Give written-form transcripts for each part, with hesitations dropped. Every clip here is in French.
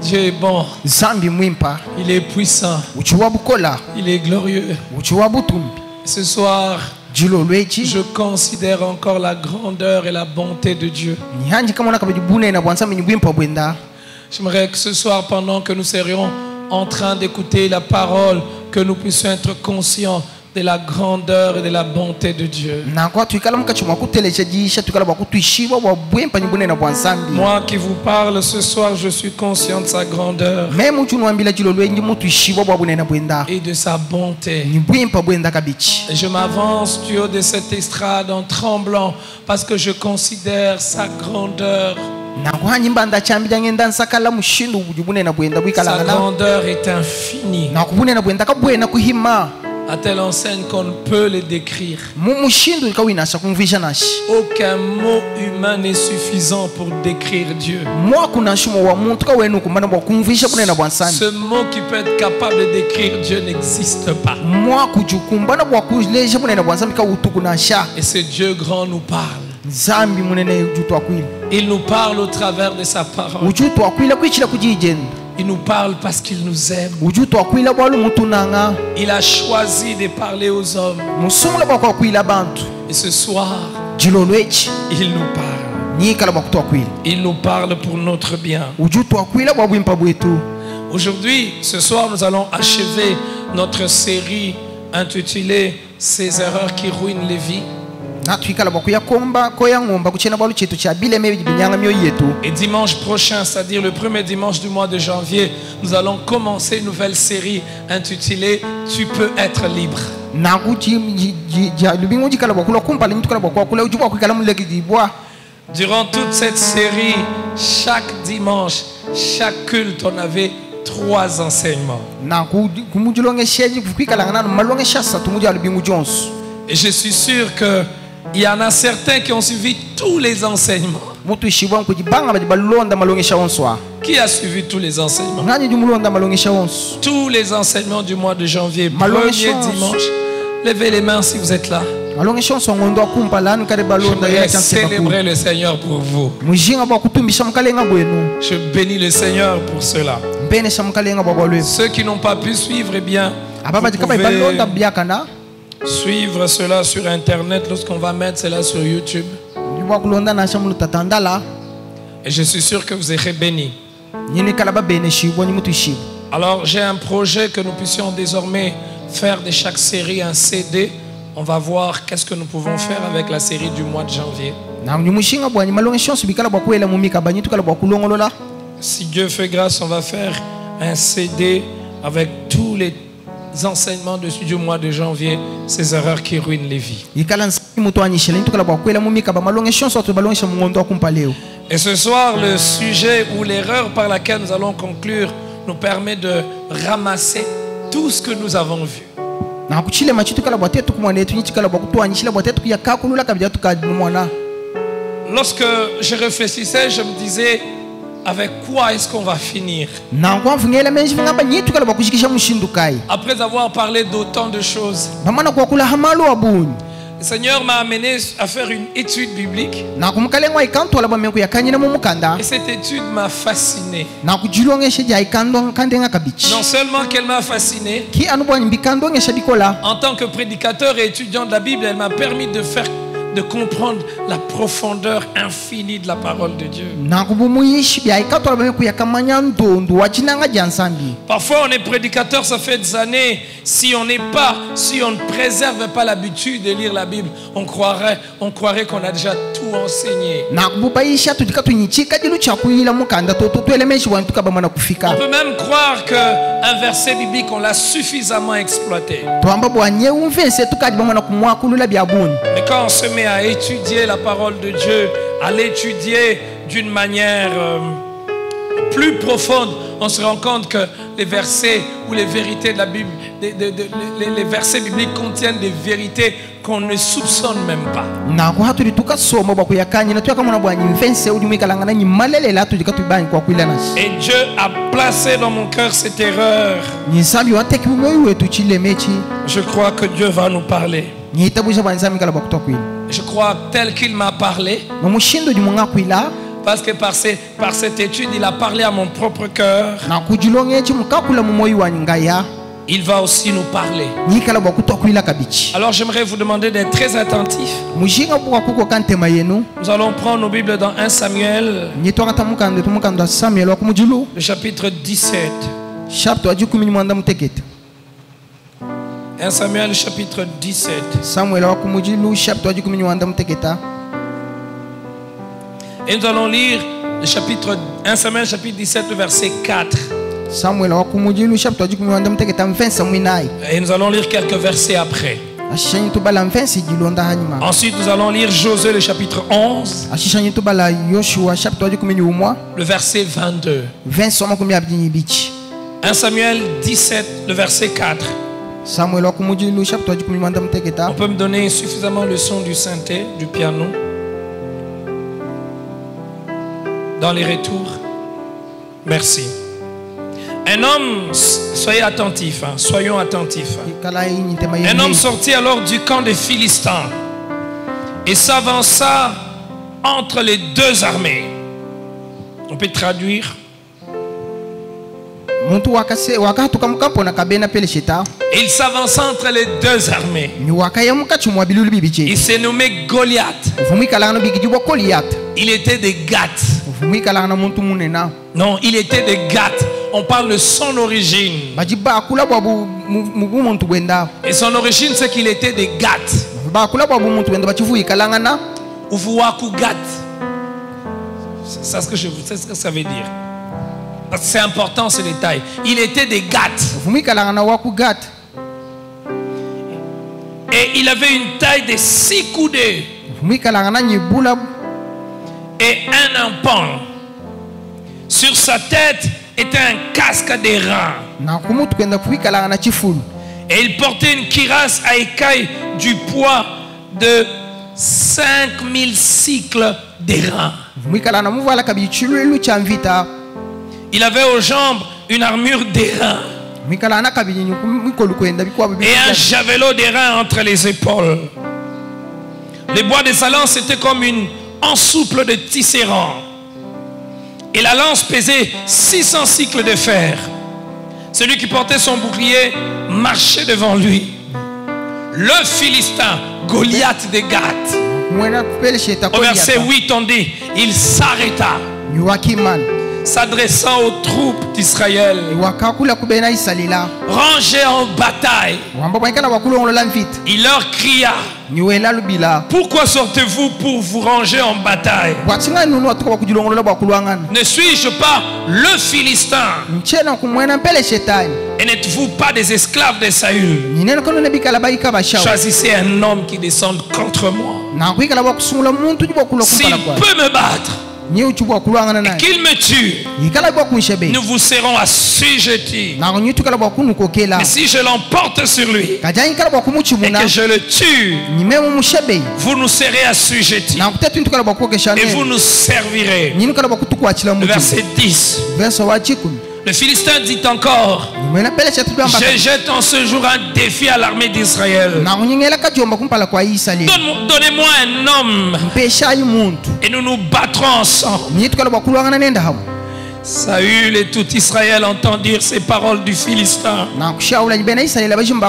Dieu est bon. Il est puissant. Il est glorieux. Ce soir, je considère encore la grandeur et la bonté de Dieu. J'aimerais que ce soir, pendant que nous serions en train d'écouter la parole, que nous puissions être conscients de la grandeur et de la bonté de Dieu. Moi qui vous parle ce soir, je suis conscient de sa grandeur et de sa bonté. Et je m'avance du haut de cette estrade en tremblant parce que je considère sa grandeur. Sa grandeur est infinie. À telle enseigne qu'on ne peut le décrire. Aucun mot humain n'est suffisant pour décrire Dieu. Ce mot qui peut être capable de décrire Dieu n'existe pas. Et ce Dieu grand nous parle. Il nous parle au travers de sa parole. Il nous parle parce qu'il nous aime. Il a choisi de parler aux hommes. Et ce soir, il nous parle. Il nous parle pour notre bien. Aujourd'hui, ce soir, nous allons achever notre série intitulée « Ces erreurs qui ruinent les vies ». Et dimanche prochain, c'est-à-dire le premier dimanche du mois de janvier, nous allons commencer une nouvelle série intitulée « Tu peux être libre ». Durant toute cette série, chaque dimanche, chaque culte, on avait 3 enseignements. Et je suis sûr que il y en a certains qui ont suivi tous les enseignements. Qui a suivi tous les enseignements? Tous les enseignements du mois de janvier, premier dimanche. Levez les mains si vous êtes là. Je célébrer le Seigneur pour vous. Je bénis le Seigneur pour cela. Ceux qui n'ont pas pu suivre, eh bien, vous pouvez suivre cela sur internet lorsqu'on va mettre cela sur YouTube. Et je suis sûr que vous serez bénis. Alors j'ai un projet que nous puissions désormais faire de chaque série un CD. On va voir qu'est-ce que nous pouvons faire avec la série du mois de janvier. Si Dieu fait grâce, on va faire un CD avec tous les enseignements dessus du mois de janvier, ces erreurs qui ruinent les vies. Et ce soir, le sujet ou l'erreur par laquelle nous allons conclure nous permet de ramasser tout ce que nous avons vu. Lorsque je réfléchissais, je me disais, avec quoi est-ce qu'on va finir? Après avoir parlé d'autant de choses, le Seigneur m'a amené à faire une étude biblique. Et cette étude m'a fasciné. Non seulement qu'elle m'a fasciné, en tant que prédicateur et étudiant de la Bible, elle m'a permis de comprendre la profondeur infinie de la parole de Dieu. Parfois on est prédicateur, ça fait des années. Si on ne préserve pas l'habitude de lire la Bible, on croirait qu'on a déjà tout enseigné. On peut même croire qu'un verset biblique, on l'a suffisamment exploité. Mais quand on se met à étudier la parole de Dieu, à l'étudier d'une manière plus profonde, on se rend compte que les versets ou les vérités de la Bible, les versets bibliques contiennent des vérités qu'on ne soupçonne même pas. Et Dieu a placé dans mon cœur cette erreur. Je crois que Dieu va nous parler. Je crois tel qu'il m'a parlé, Parce que par cette étude, il a parlé à mon propre cœur. Il va aussi nous parler. Alors j'aimerais vous demander d'être très attentifs. Nous allons prendre nos Bibles dans 1 Samuel, le chapitre 17. 1 Samuel, chapitre 17. Et nous allons lire le chapitre 1 Samuel, chapitre 17, verset 4. Et nous allons lire quelques versets après. Ensuite, nous allons lire Josué, le chapitre 11, le verset 22. 1 Samuel 17, le verset 4. On peut me donner suffisamment le son du synthé, du piano, dans les retours? Merci. Un homme, soyez attentifs, hein, soyons attentifs. Un homme sortit alors du camp des Philistins et s'avança entre les deux armées. On peut traduire. Et il s'avança entre les deux armées. Il s'est nommé Goliath. Il était de Gath. Non, il était de Gath. On parle de son origine. Et son origine, c'est qu'il était de Gath. Uvuaku Gath. C'est ce que ça veut dire. C'est important ce détail. Il était de Gath. Et il avait une taille de 6 coudées. Et un empan. Sur sa tête était un casque d'airain. Et il portait une cuirasse à écailles du poids de 5000 cycles d'airain. Il avait aux jambes une armure d'airain et un javelot d'airain entre les épaules. Les bois de sa lance étaient comme une ensouple de tisserand. Et la lance pesait 600 cycles de fer. Celui qui portait son bouclier marchait devant lui. Le Philistin, Goliath de Gath. Au verset 8, on dit, il s'arrêta, s'adressant aux troupes d'Israël, rangées en bataille. Il leur cria, pourquoi sortez-vous pour vous ranger en bataille? Ne suis-je pas le Philistin? Et n'êtes-vous pas des esclaves de Saül? Choisissez un homme qui descende contre moi. S'il peut me battre et qu'il me tue, nous vous serons assujettis. Mais si je l'emporte sur lui et que je le tue, vous nous serez assujettis et vous nous servirez. Le verset 10. Le Philistin dit encore, je jette en ce jour un défi à l'armée d'Israël. Donnez-moi un homme et nous nous battrons ensemble. Saül et tout Israël entendirent ces paroles du Philistin.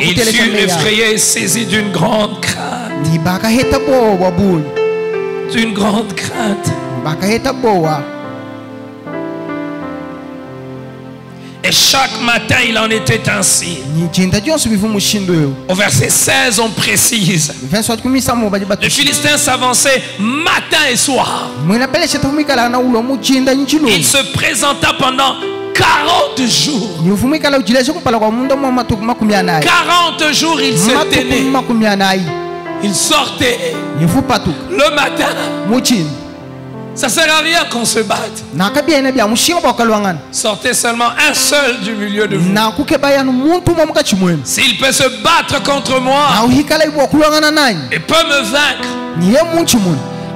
Il fut effrayé et saisi d'une grande crainte. D'une grande crainte. Et chaque matin, il en était ainsi. Au verset 16, on précise. Le Philistin s'avançait matin et soir. Il se présenta pendant 40 jours. 40 jours, il se tenait. Il sortait le matin. Ça ne sert à rien qu'on se batte. Sortez seulement un seul du milieu de vous. S'il peut se battre contre moi et peut me vaincre,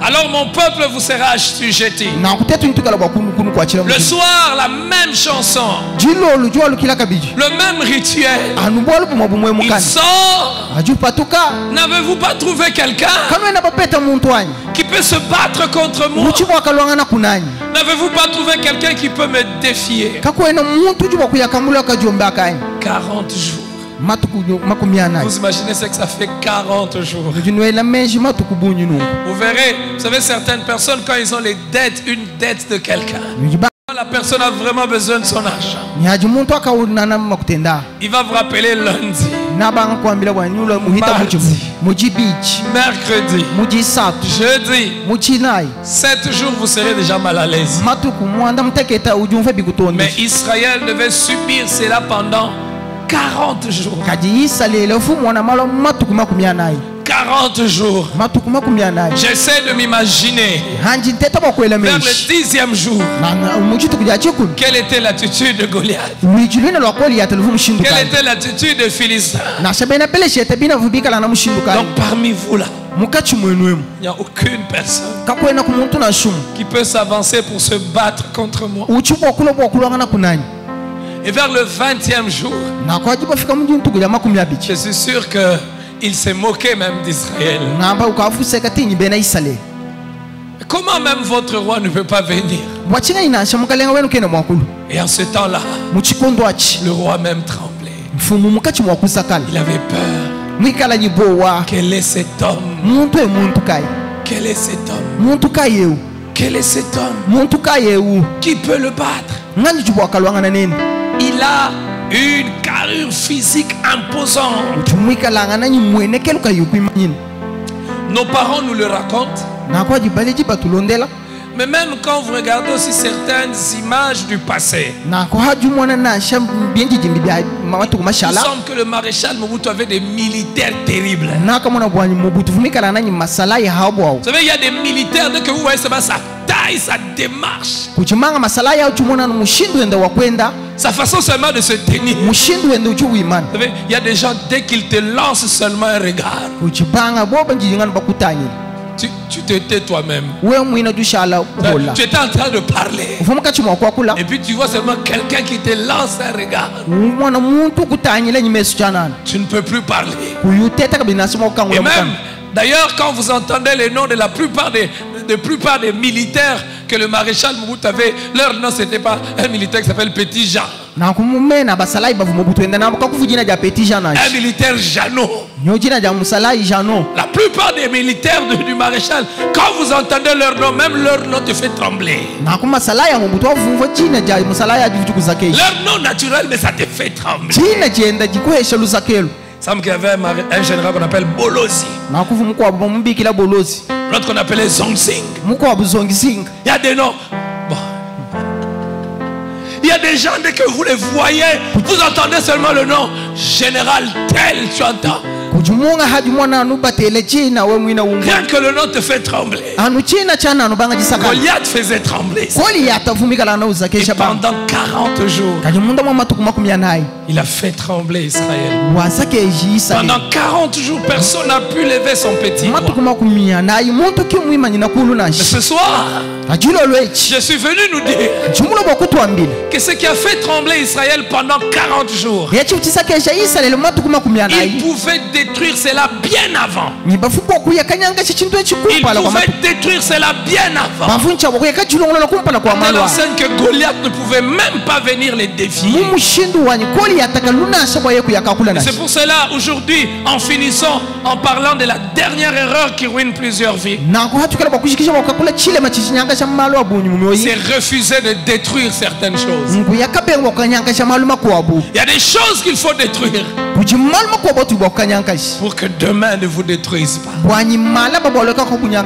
Alors mon peuple vous sera assujetti. Na kutetu ntukala bwa kunu kwa chila. Le soir, la même chanson. Jilo lujua lukila kabiji. Le même rituel. Anubolu bumabumwe Il mukani. sort. Aju patuka. N'avez-vous pas trouvé quelqu'un Kama na papeta muntu wanyi. qui peut se battre contre moi? Muchibwa kalwanga na kunanyi. N'avez-vous pas trouvé quelqu'un qui peut me défier? Kakwena muntu jubwa kuyakamula kajomba akanyi. 40 jours. Vous imaginez ce que ça fait 40 jours. Vous verrez, vous savez, certaines personnes, quand ils ont les dettes, une dette de quelqu'un, la personne a vraiment besoin de son argent. Il va vous rappeler lundi, mercredi, jeudi, 7 jours, vous serez déjà mal à l'aise. Mais Israël devait subir cela pendant 40 jours. 40 jours. J'essaie de m'imaginer vers le 10e jour quelle était l'attitude de Goliath, quelle était l'attitude de Philistin. Donc parmi vous là, il n'y a aucune personne qui peut s'avancer pour se battre contre moi. Et vers le 20e jour, je suis sûr qu'il s'est moqué même d'Israël. Comment même votre roi ne peut pas venir? Et en ce temps-là, le roi même tremblait. Il avait peur. Quel est cet homme? Quel est cet homme? Quel est cet homme? Qui peut le battre? Il a une carrure physique imposante. Nos parents nous le racontent. Mais même quand vous regardez aussi certaines images du passé, il semble que le maréchal Mobutu avait des militaires terribles. Vous savez, il y a des militaires, dès que vous voyez ça taille, sa démarche, sa façon seulement de se tenir. Vous savez, il y a des gens, dès qu'ils te lancent seulement un regard, tu te tais toi-même. Tu étais en train de parler. Et puis tu vois seulement quelqu'un qui te lance un regard. Tu ne peux plus parler. Et même, d'ailleurs, quand vous entendez les noms de la plupart des militaires que le maréchal Mobutu avait, leur nom c'était pas un militaire qui s'appelle Petit Jean. Un militaire Jeannot. La plupart des militaires du maréchal, quand vous entendez leur nom, même leur nom te fait trembler. Leur nom naturel, mais ça te fait trembler. Il semble qu'il y avait un général qu'on appelle Bolozi. L'autre qu'on appelait Zongzing. Il y a des noms. Bon. Il y a des gens, dès que vous les voyez, vous entendez seulement le nom général tel, tu entends. Rien que le nom te fait trembler. Goliath faisait trembler. Et pendant 40 jours, il a fait trembler Israël. Pendant 40 jours, personne n'a pu lever son petit doigt. Mais ce soir, je suis venu nous dire que ce qui a fait trembler Israël pendant 40 jours, il pouvait détruire cela bien avant. Il pouvait détruire cela bien avant. On a l'enseigne que Goliath ne pouvait même pas venir les défier. C'est pour cela, aujourd'hui, en finissant, en parlant de la dernière erreur qui ruine plusieurs vies, c'est refuser de détruire certaines choses. Il y a des choses qu'il faut détruire pour que demain ne vous détruise pas,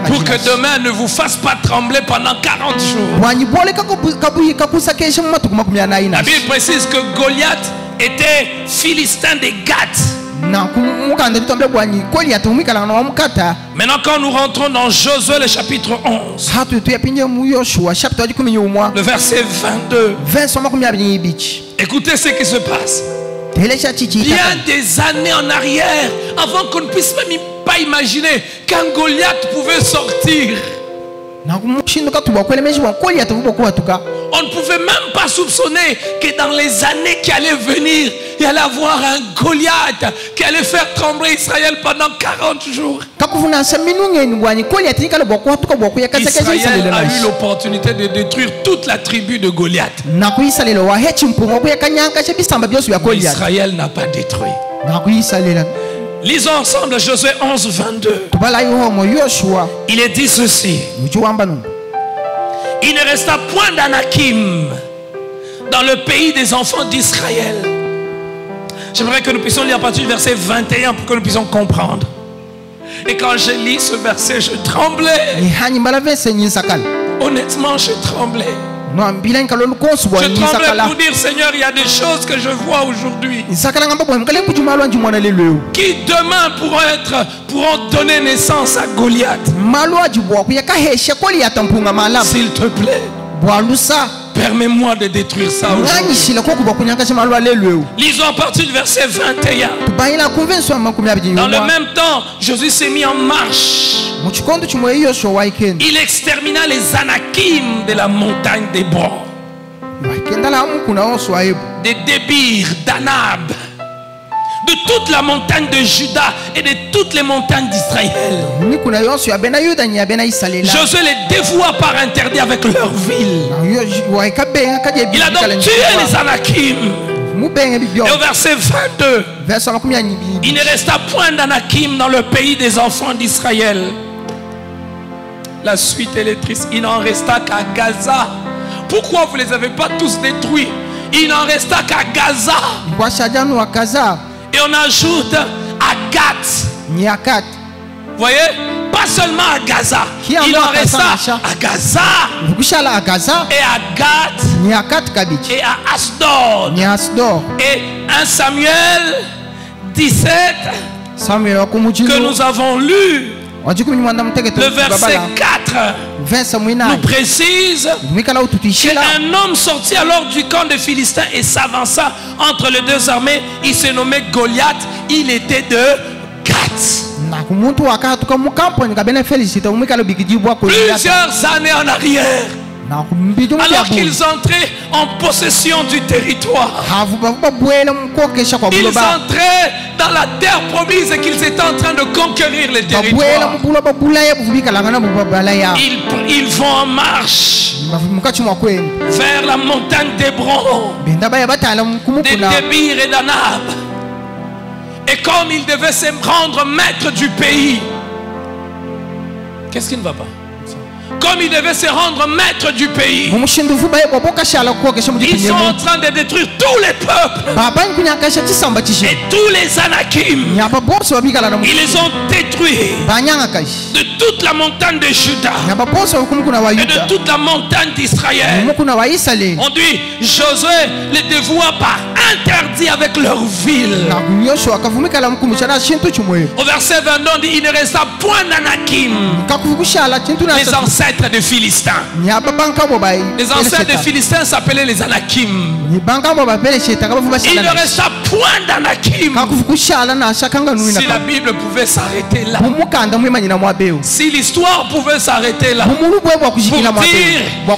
pour que demain ne vous fasse pas trembler pendant 40 jours. La Bible précise que Goliath était philistin des Gath. Maintenant, quand nous rentrons dans Josué le chapitre 11, le verset 22, écoutez ce qui se passe. Bien des années en arrière, avant qu'on ne puisse même pas imaginer qu'un Goliath pouvait sortir, On ne pouvait même pas soupçonner que dans les années qui allaient venir, il allait avoir un Goliath qui allait faire trembler Israël pendant 40 jours. Israël a eu l'opportunité de détruire toute la tribu de Goliath. Israël n'a pas détruit. Lisons ensemble Josué 11, 22. Il est dit ceci. Il ne resta point d'Anakim dans le pays des enfants d'Israël. J'aimerais que nous puissions lire à partir du verset 21 pour que nous puissions comprendre. Et quand j'ai lu ce verset, je tremblais. Honnêtement, je tremblais. Je tremblais pour dire, Seigneur, il y a des choses que je vois aujourd'hui qui demain pourront donner naissance à Goliath. S'il te plaît, permets-moi de détruire ça aujourd'hui. Lisons à partir du verset 21. Dans le même temps, Josué s'est mis en marche. Il extermina les Anakim de la montagne d'Hébron, des Débir, d'Anab, de toute la montagne de Juda et de toutes les montagnes d'Israël. Josué les dévoua par interdit avec leur ville. Il a donc tué les Anakim. Et au verset 22, il ne resta point d'Anakim dans le pays des enfants d'Israël. La suite elle est triste. Il n'en resta qu'à Gaza. Pourquoi vous ne les avez pas tous détruits? Il n'en resta qu'à Gaza. Et on ajoute à Gath. Vous voyez? Pas seulement à Gaza. Il en resta à Gaza. Et à Gath. Et à Asdod. Et 1 Samuel 17 que nous avons lu. Le verset 4 nous précise qu'un homme sortit alors du camp des Philistins et s'avança entre les deux armées. Il se nommait Goliath. Il était de Gath. Plusieurs années en arrière, alors qu'ils entraient en possession du territoire, ils entraient dans la terre promise et qu'ils étaient en train de conquérir le territoire. Ils vont en marche vers la montagne d'Hébron, des Débir et d'Anab. Et comme ils devaient se rendre maîtres du pays, qu'est-ce qui ne va pas? Comme ils devaient se rendre maîtres du pays, ils sont en train de détruire tous les peuples et tous les Anakim. Ils les ont détruits de toute la montagne de Juda et de toute la montagne d'Israël. On dit Josué les dévoua par interdit avec leur ville. Au verset 22 on dit il ne resta point d'Anakim, les ancêtres des Philistins. Les ancêtres des Philistins s'appelaient les Anakim. Il ne resta point d'Anakim. Si la Bible pouvait s'arrêter là, si l'histoire pouvait s'arrêter là, pour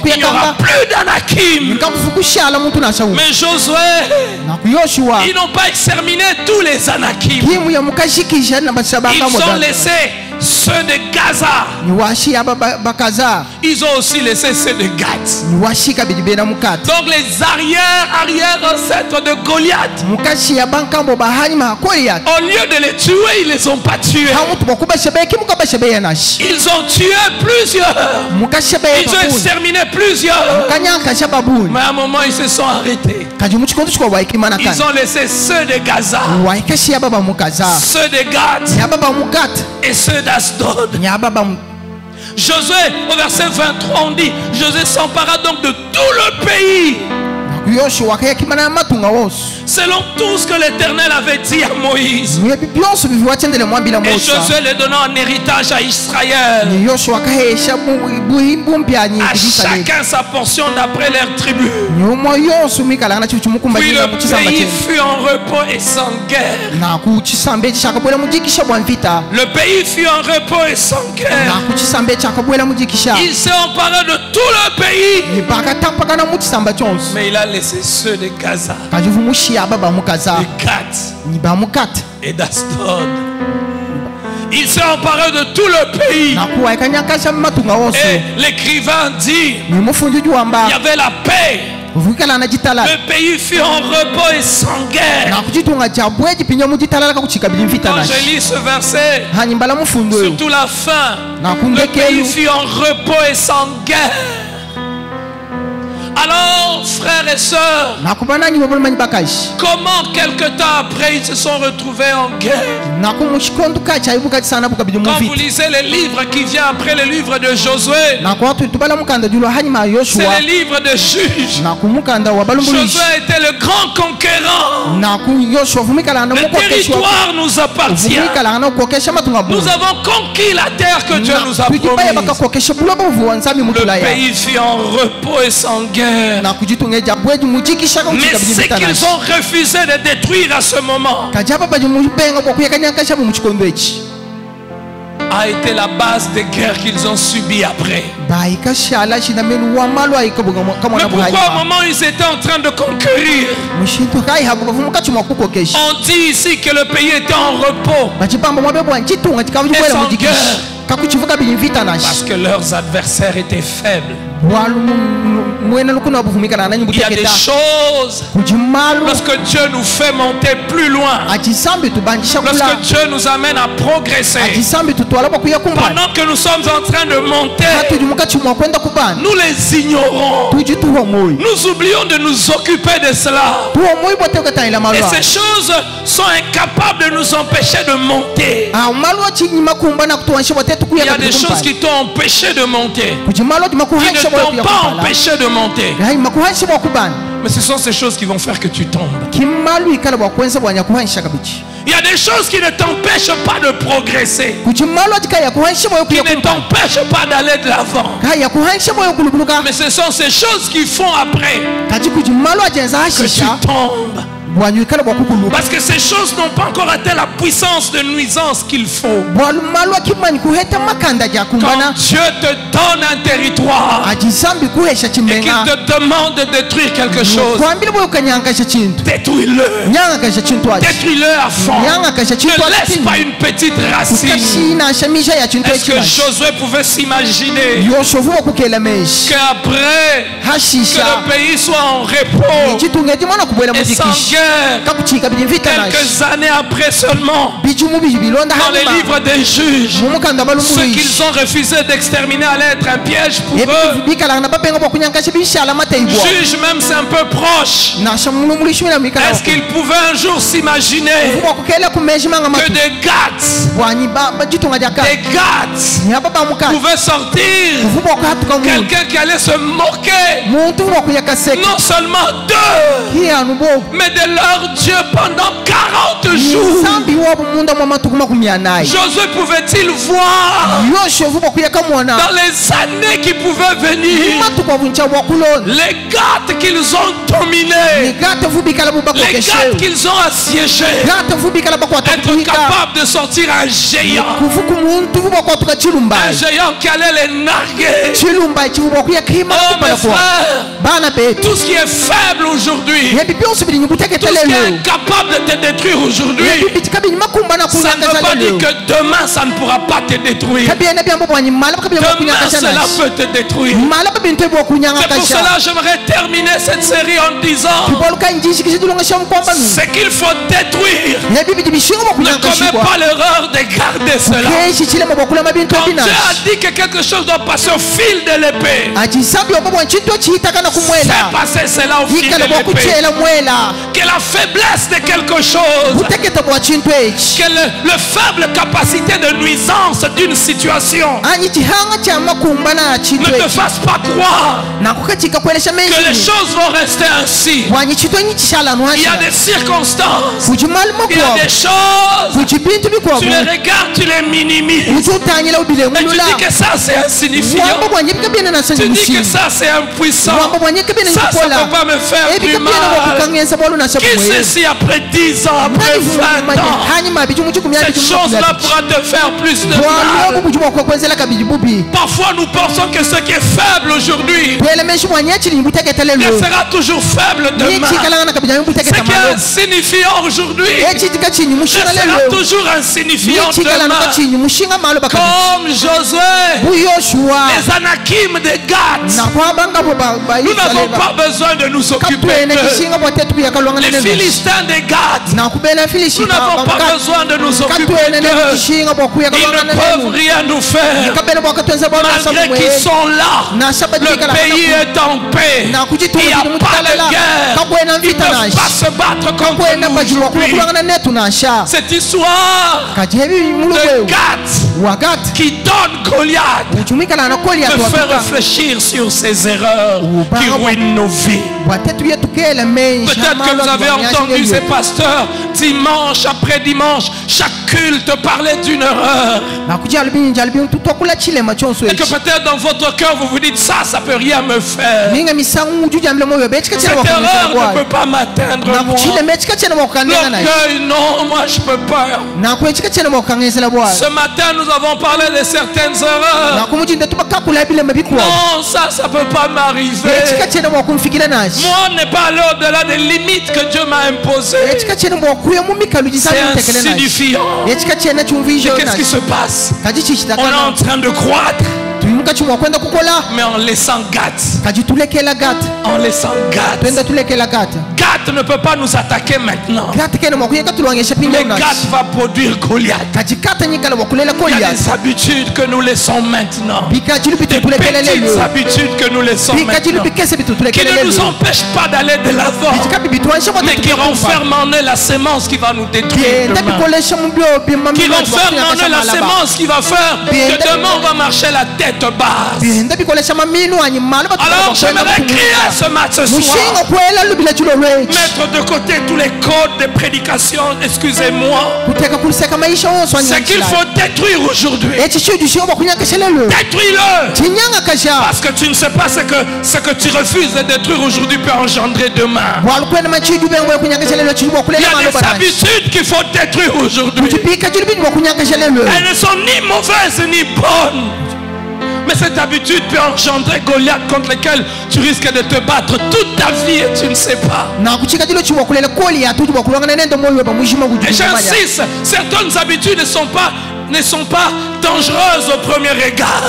dire qu'il n'y aura plus d'Anakim. Mais Josué, ils n'ont pas exterminé tous les Anakim. Ils ont laissé ceux de Gaza. Ils ont aussi laissé ceux de Gath. Donc les arrière ancêtres de Goliath, au lieu de les tuer, ils ne les ont pas tués. Ils ont tué plusieurs. Ils ont exterminé plusieurs. Mais à un moment ils se sont arrêtés. Ils ont laissé ceux de Gaza, ceux de Gath et ceux d'Asdod. Josué, au verset 23, on dit Josué s'empara donc de tout le pays yoshua kayakimana matunga wose selon tout ce que l'Éternel avait dit à Moïse. yebi byonso biviwatendele mwambila Et Musa Josué le donnant en héritage à Israël. ni yoshua kahesha bumpyanyi À chacun sa portion d'après leurs tribus. nyuma yonso mikalanga chifu chimukumba Puis jina le kuchisamba pays chenu fut en repos et sans guerre. na kuchisambe chakabwela mujikisha bwa mvita Le pays fut en repos et sans guerre. na kuchisambe chakabwela mujikisha Il s'est emparé de tout le pays. nipakatampakana muchisamba chonse Mais il a laissé ceux de Gaza, kajivu mushiya baba mukaza de Gath ni bamukata et d'Asdod. Il s'est emparé de tout le pays. na kuwaikanyakasha matunga wose Et l'écrivain dit, ni mufunju il y juwamba avait la paix. vukala na jitalala Le pays fut en repos et sans na guerre. kuchitunga chabwe chipinya mujitalala kakuchikabili mvita Quand nashi je lis ce verset, hanyimbala mufundu oyo surtout la fin, na le pays kundekelu fut en repos et sans guerre. Alors, frères et sœurs, na kubananyi babulumanyi bakashi comment quelque temps après ils se sont retrouvés en guerre? na kumuchikondu kachi aibuka chisana bukabili Quand vous muvita lisez les livres qui viennent après le livre de Josué, na kwatu tubala mukanda julo hanyuma c'est yoshua le livre de Juges. na kumukanda wa balumbulishi Josué était le grand conquérant. na ku yoshua vumikalanga na Le mukokeshwa territoire nous appartient. vumikalanga na kukokesha matunga Nous bulu avons conquis la terre que Dieu nous a kuitibaya promise. bakakokesha buloba uvuwa nzambi Le mutulaya pays fut en repos et sans guerre. na kujitunga jabweji mujikisha Mais kakuchikabili ce mvita qu'ils nashi ont refusé de détruire à ce moment kajaba baji mubenga kwa kuyakanyakasha muchikondo echi a été la base des guerres qu'ils ont subies après. baikashala shinamenu wamalo aikabuga Mais kamwana pourquoi au buhanyuma moment où ils étaient en train de conquérir, mushinto kaihabuka vumukachuma kukokesha on dit ici que le pays était en repos bachipamba mwabe bwa nchitunga chikavujikwela Sans mujikisha guerre. kakuchivuka bili mvita nashi parce que leurs adversaires étaient faibles. bwalu mwena lukuna wabuvumikana nanyi Il y a des buteketa choses, kujimalu lorsque Dieu nous fait monter plus loin, achisambi tubanjisha kula lorsque Dieu nous amène à progresser, achisambi tutwala kwa kuya kumbana pendant que nous sommes en train de monter, hatujimukachumwa kwenda kubana nous les ignorons. tujituwa moyo Nous oublions de nous occuper de cela. tuwa moyo boteketaila Et malwa ces choses sont incapables de nous empêcher de monter. malwa chinyima kumbana kutuwansha bote Il tukuya y a des choses qui t'ont empêché de monter, kujimalwa qui ne jimakuhansha bote t'ont pas empêché de monter. makuhansha bwa kubana Mais ce sont ces choses qui vont faire que tu tombes. kimalu ikala bwa kwenza bwa nyakuhansha kabichi Il y a des choses qui ne t'empêchent pas de progresser, kujimalwa jikaya kuhansha boyo qui kuya ne kumbana t'empêchent pas d'aller de l'avant. kaya kuhansha boyo kulubuluka Mais ce sont ces choses qui font après kaji kujimalwa jenza que tu hashisha tombes. bwanyu ikala bwa kukuluka Parce que ces choses n'ont pas encore atteint la puissance de nuisance qu'il faut. bwalu malwa kimani kuheta makanda ja Quand kumbana Dieu te donne un territoire ajisambi kuhesha et qu'il chimbenga te demande de détruire quelque chose, kwambile boyo kanyangasha chintu détruis-le. nyangasha chintu achi Détruis-le à fond. nyangasha chintu Ne laisse achi pas une petite racine. kashina shamisha ya chintu Est-ce que achi Josué pouvait s'imaginer yoshovuwa kukela meshi qu'après que hashisha le pays soit en repos chitunga jimwana kubwela et sans mujikisha guerre, kakuchika bili mvita nashi quelques années après seulement, bijumu biji bilonda dans les hanyuma livres des juges, mumukanda ceux balumbulishi qu'ils ont refusé d'exterminer allait être un piège pour eux. bikalanga na bapenga bwa kunyangasha bishala mateibwa Juge même c'est un peu proche. nasha mulumbulishi mina mikala Est-ce qu'ils pouvaient un jour s'imaginer bwa kukela kumeshi manga que matu des Gaths, bwanyi bajitunga jaka des Gaths nyaba bamukanda pouvaient sortir, vuba kuhatuka muntu quelqu'un qui allait se moquer muntu bwa kuyakaseka non seulement d'eux, kiyanu bo mais de leur Dieu pendant 40 jours. sambi wabo munda mwa matuku makumi anayi Josué pouvait-il voir yosho vuba kuyaka mwana dans les années qui pouvaient venir matuku abuncha bwa kulona les Gaths qu'ils ont dominés, ligate vubikala les bubakokeshe Gaths qu'ils ont assiégés, gate vubikala bakwata être kuhika capable de sortir un géant, kuvuka umuntu vuba kwatuka un chilumbai géant qui allait les narguer. chilumbai chivuba kuyakima Oh mes kupala kwa frères, bana betu tout ce qui est faible aujourd'hui, yebi byose bili tout nyukuteketa ce qui est lelo incapable de te détruire aujourd'hui, yebi bitika bili makumba na ça ne veut kunyangasa pas dire lelo que demain ça ne pourra pas te détruire. kabiene byambo bwanyi mala kabiene bwa Demain kunyangasa cela nashi peut te détruire. mala babinte bwa C'est pour kunyangasa cela que j'aimerais terminer cette série en disant boluka njisi kisidulunga shamkwamba nu ce qu'il faut détruire. yebi bidi bishingo bwa Ne commets kunyangashibwa pas l'erreur de garder cela. keshi chile mwa kulama bintu Quand Dieu binashi a dit que quelque chose doit passer au fil de l'épée, achisambi obo bwa nchinto chihitaka na fais kumwela passer cela au fil de yikala bwa l'épée. kuchela mwela Que la faiblesse de quelque chose, buteketa bwa chintu echi que le faible capacité de nuisance d'une situation anyi chihanga cha makumba na chintu ne te echi fasse pas croire nakukachika kwelesha que les menshi choses vont rester ainsi. bwanyi chito nyi chishala Il y a nwasha des circonstances. kuchimali Il y a makwabo des choses. kuchipintu bikwabu Tu les regardes, tu les minimises. uchutanyila ubile Et tu ngulula dis que ça c'est insignifiant. wamba bwanyi bikabyena Tu nasanyi dis que mushinga ça c'est impuissant. wamba bwanyi kabyena Ça ne nkukola peut pas me faire du ebikabyena mal. wakukangenza bwalu nasha Qui sait si après 10 ans, après 20 ans, hanyuma bijumu chikumi cette chose-là pourra te faire plus de bwalobu mal. bujumu okwekwenzela kabili bubi Parfois nous pensons que ce qui est faible aujourd'hui bwele menshi bwanyi achili mbuteketa ne lelo sera toujours faible demain. nichikalanga na kabili Ce mbuteketa qui est malo insignifiant aujourd'hui echitika chinyi ne mushinga sera lelo toujours insignifiant nichikalanga demain. kachinyi mushinga malo bakabili Comme Josué, buyoshua les Anakim de Gath. nakwabanga bo Nous n'avons pas besoin de nous occuper kapwene d'eux. kishinga bwatetu byakalwanga Les Philistins de Gath. nakubela Nous filishika n'avons pas besoin de nous occuper katwene ne d'eux. kishinga Ils bwakuyakalwanga ne peuvent rien nous faire. kabele bwakatwenza Malgré qu'ils sont là, le pays est en paix. Il n'y a pas de guerre. Ils ne peuvent pas se battre contre nous aujourd'hui. Cette histoire de Gath qui donne Goliath nous fait réfléchir sur ces erreurs qui ruinent nos vies. Peut-être que vous avez entendu ces pasteurs dimanche après dimanche, chaque culte parlait d'une erreur. Et que peut-être dans votre cœur vous vous dites ça peut rien me faire. Cette erreur ne peut pas m'atteindre moi. L'orgueil, non, moi je peux pas. Ce matin nous avons parlé de certaines erreurs. Non, ça peut pas m'arriver. Moi, on n'est pas allé au-delà des limites que Dieu m'a imposées. C'est insignifiant. Et qu'est-ce qui se passe? On est en train de croître, mais en laissant Gath. En laissant Gath. Gath ne peut pas nous attaquer maintenant. Mais Gath va produire Goliath. Il y a des habitudes que nous laissons maintenant. Des petites habitudes que nous laissons maintenant. Qui ne nous empêchent pas d'aller de l'avant. Mais qui renferment en eux la sémence qui va nous détruire demain. Qui renferment en eux la sémence qui va faire que demain on va marcher la tête basse. Alors j'aimerais crier ce matin ce soir. Mettre de côté tous les codes de prédication, excusez-moi. Ce qu'il faut détruire aujourd'hui. Détruis-le. Parce que tu ne sais pas ce que tu refuses de détruire aujourd'hui peut engendrer demain. Il y a des habitudes qu'il faut détruire aujourd'hui. Elles ne sont ni mauvaises ni bonnes. Mais cette habitude peut engendrer Goliath contre lequel tu risques de te battre toute ta vie et tu ne sais pas. Et j'insiste, certaines habitudes ne sont pas dangereuses au premier regard.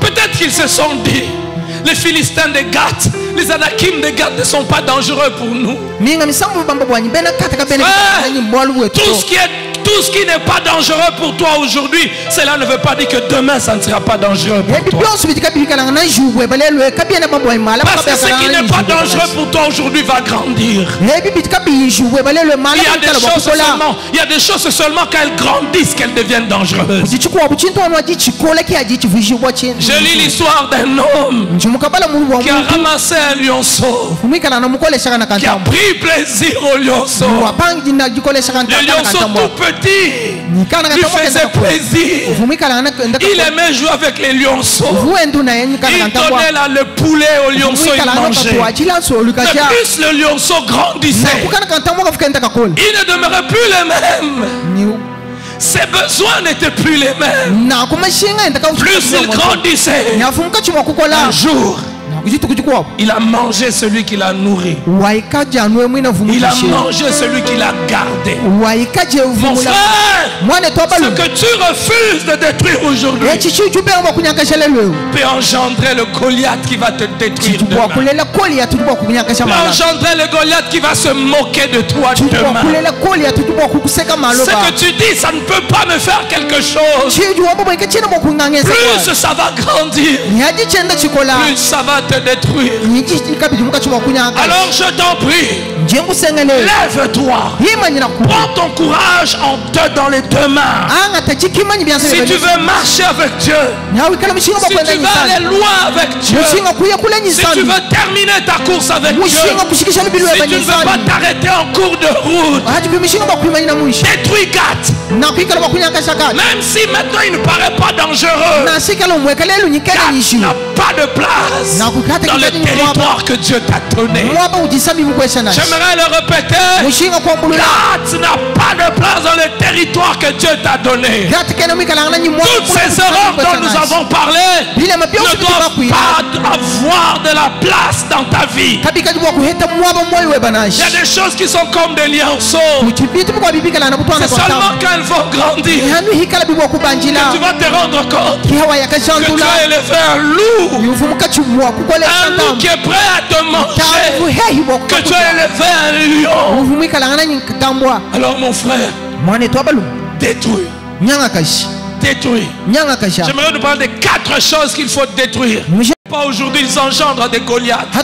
Peut-être qu'ils se sont dit, les Philistins de Gath, les Anakim de Gath ne sont pas dangereux pour nous. Tout ce qui n'est pas dangereux pour toi aujourd'hui, cela ne veut pas dire que demain ça ne sera pas dangereux pour toi. Parce que ce qui n'est pas dangereux pour toi aujourd'hui va grandir. Il y a des choses seulement quand elles grandissent qu'elles deviennent dangereuses. Je lis l'histoire d'un homme qui a ramassé un lionceau, qui a pris plaisir au lionceau. Le lionceau tout petit lui faisait plaisir. Il aimait jouer avec les lionceaux. Il donnait là le poulet au lionceau, il mangeait. Mais plus le lionceau grandissait, il ne demeurait plus le même. Ses besoins n'étaient plus les mêmes. Plus il grandissait, un jour il a mangé celui qui l'a nourri. Il a mangé celui qui l'a gardé. Mon frère, ce que tu refuses de détruire aujourd'hui peut engendrer le Goliath qui va te détruire demain. Peut engendrer le Goliath qui va se moquer de toi demain. Ce que tu dis, ça ne peut pas me faire quelque chose. Plus ça va grandir, plus ça va te détruire. détruire. Alors je t'en prie, lève-toi. Prends ton courage en dans les deux mains. Si tu veux marcher avec Dieu, si tu veux aller loin avec Dieu, si tu veux terminer ta course avec Dieu, si tu ne veux pas t'arrêter en cours de route, détruis Gath. Même si maintenant il ne paraît pas dangereux, Gath n'a pas de place dans le territoire que Dieu t'a donné. J'aimerais le répéter. Gath n'a pas de place dans le territoire que Dieu t'a donné. Toutes ces erreurs dont nous avons parlé ne doivent pas avoir de la place dans ta vie. Il y a des choses qui sont comme des lionceaux. C'est seulement quand elles vont grandir que tu vas te rendre compte que tu as élevé un loup. Un loup qui est prêt à te manger. Que tu as élevé un lion. Alors mon frère, détruire. Détruire. J'aimerais nous parler de 4 choses qu'il faut détruire. Pas aujourd'hui, ils engendrent des Goliaths. La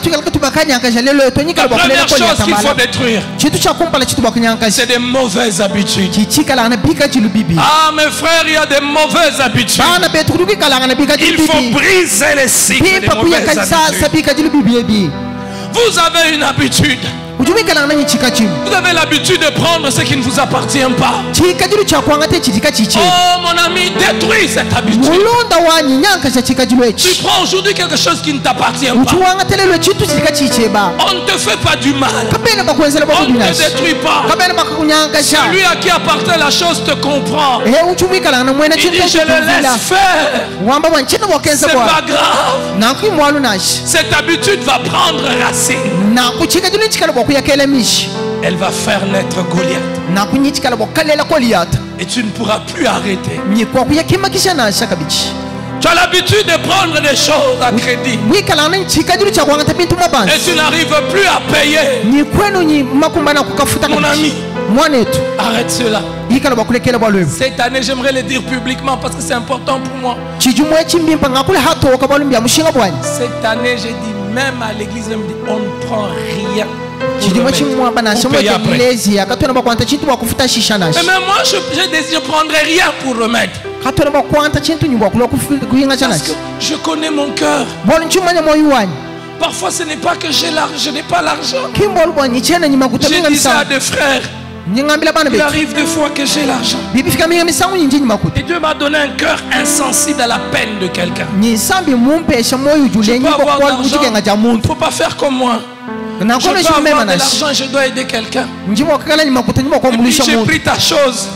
première chose qu'il faut détruire, c'est des mauvaises habitudes. Ah mes frères, il y a des mauvaises habitudes. Il faut briser les cycles des mauvaises habitudes. Vous avez une habitude. Vous avez l'habitude de prendre ce qui ne vous appartient pas. Oh mon ami, détruis cette habitude. Tu prends aujourd'hui quelque chose qui ne t'appartient pas. On ne te fait pas du mal. On ne te détruit pas. Celui à qui appartient la chose te comprend. Il dit je le laisse faire. C'est pas grave. Cette habitude va prendre racine. Elle va faire naître Goliath. Et tu ne pourras plus arrêter. Tu as l'habitude de prendre des choses à crédit. Et tu n'arrives plus à payer. Mon ami, arrête cela. Cette année, j'aimerais le dire publiquement parce que c'est important pour moi. Cette année, j'ai dit même à l'église, on ne prend rien. Mais même moi, je ne prendrai rien pour remettre. Parce que je connais mon cœur. Parfois, ce n'est pas que j'ai l'argent, je n'ai pas l'argent. J'ai dit ça à des frères. Il arrive des fois que j'ai l'argent. Et Dieu m'a donné un cœur insensible à la peine de quelqu'un. Je peux avoir de l'argent, il ne faut pas faire comme moi. Je peux avoir de l'argent, je dois aider quelqu'un. Et puis j'ai pris ta chose.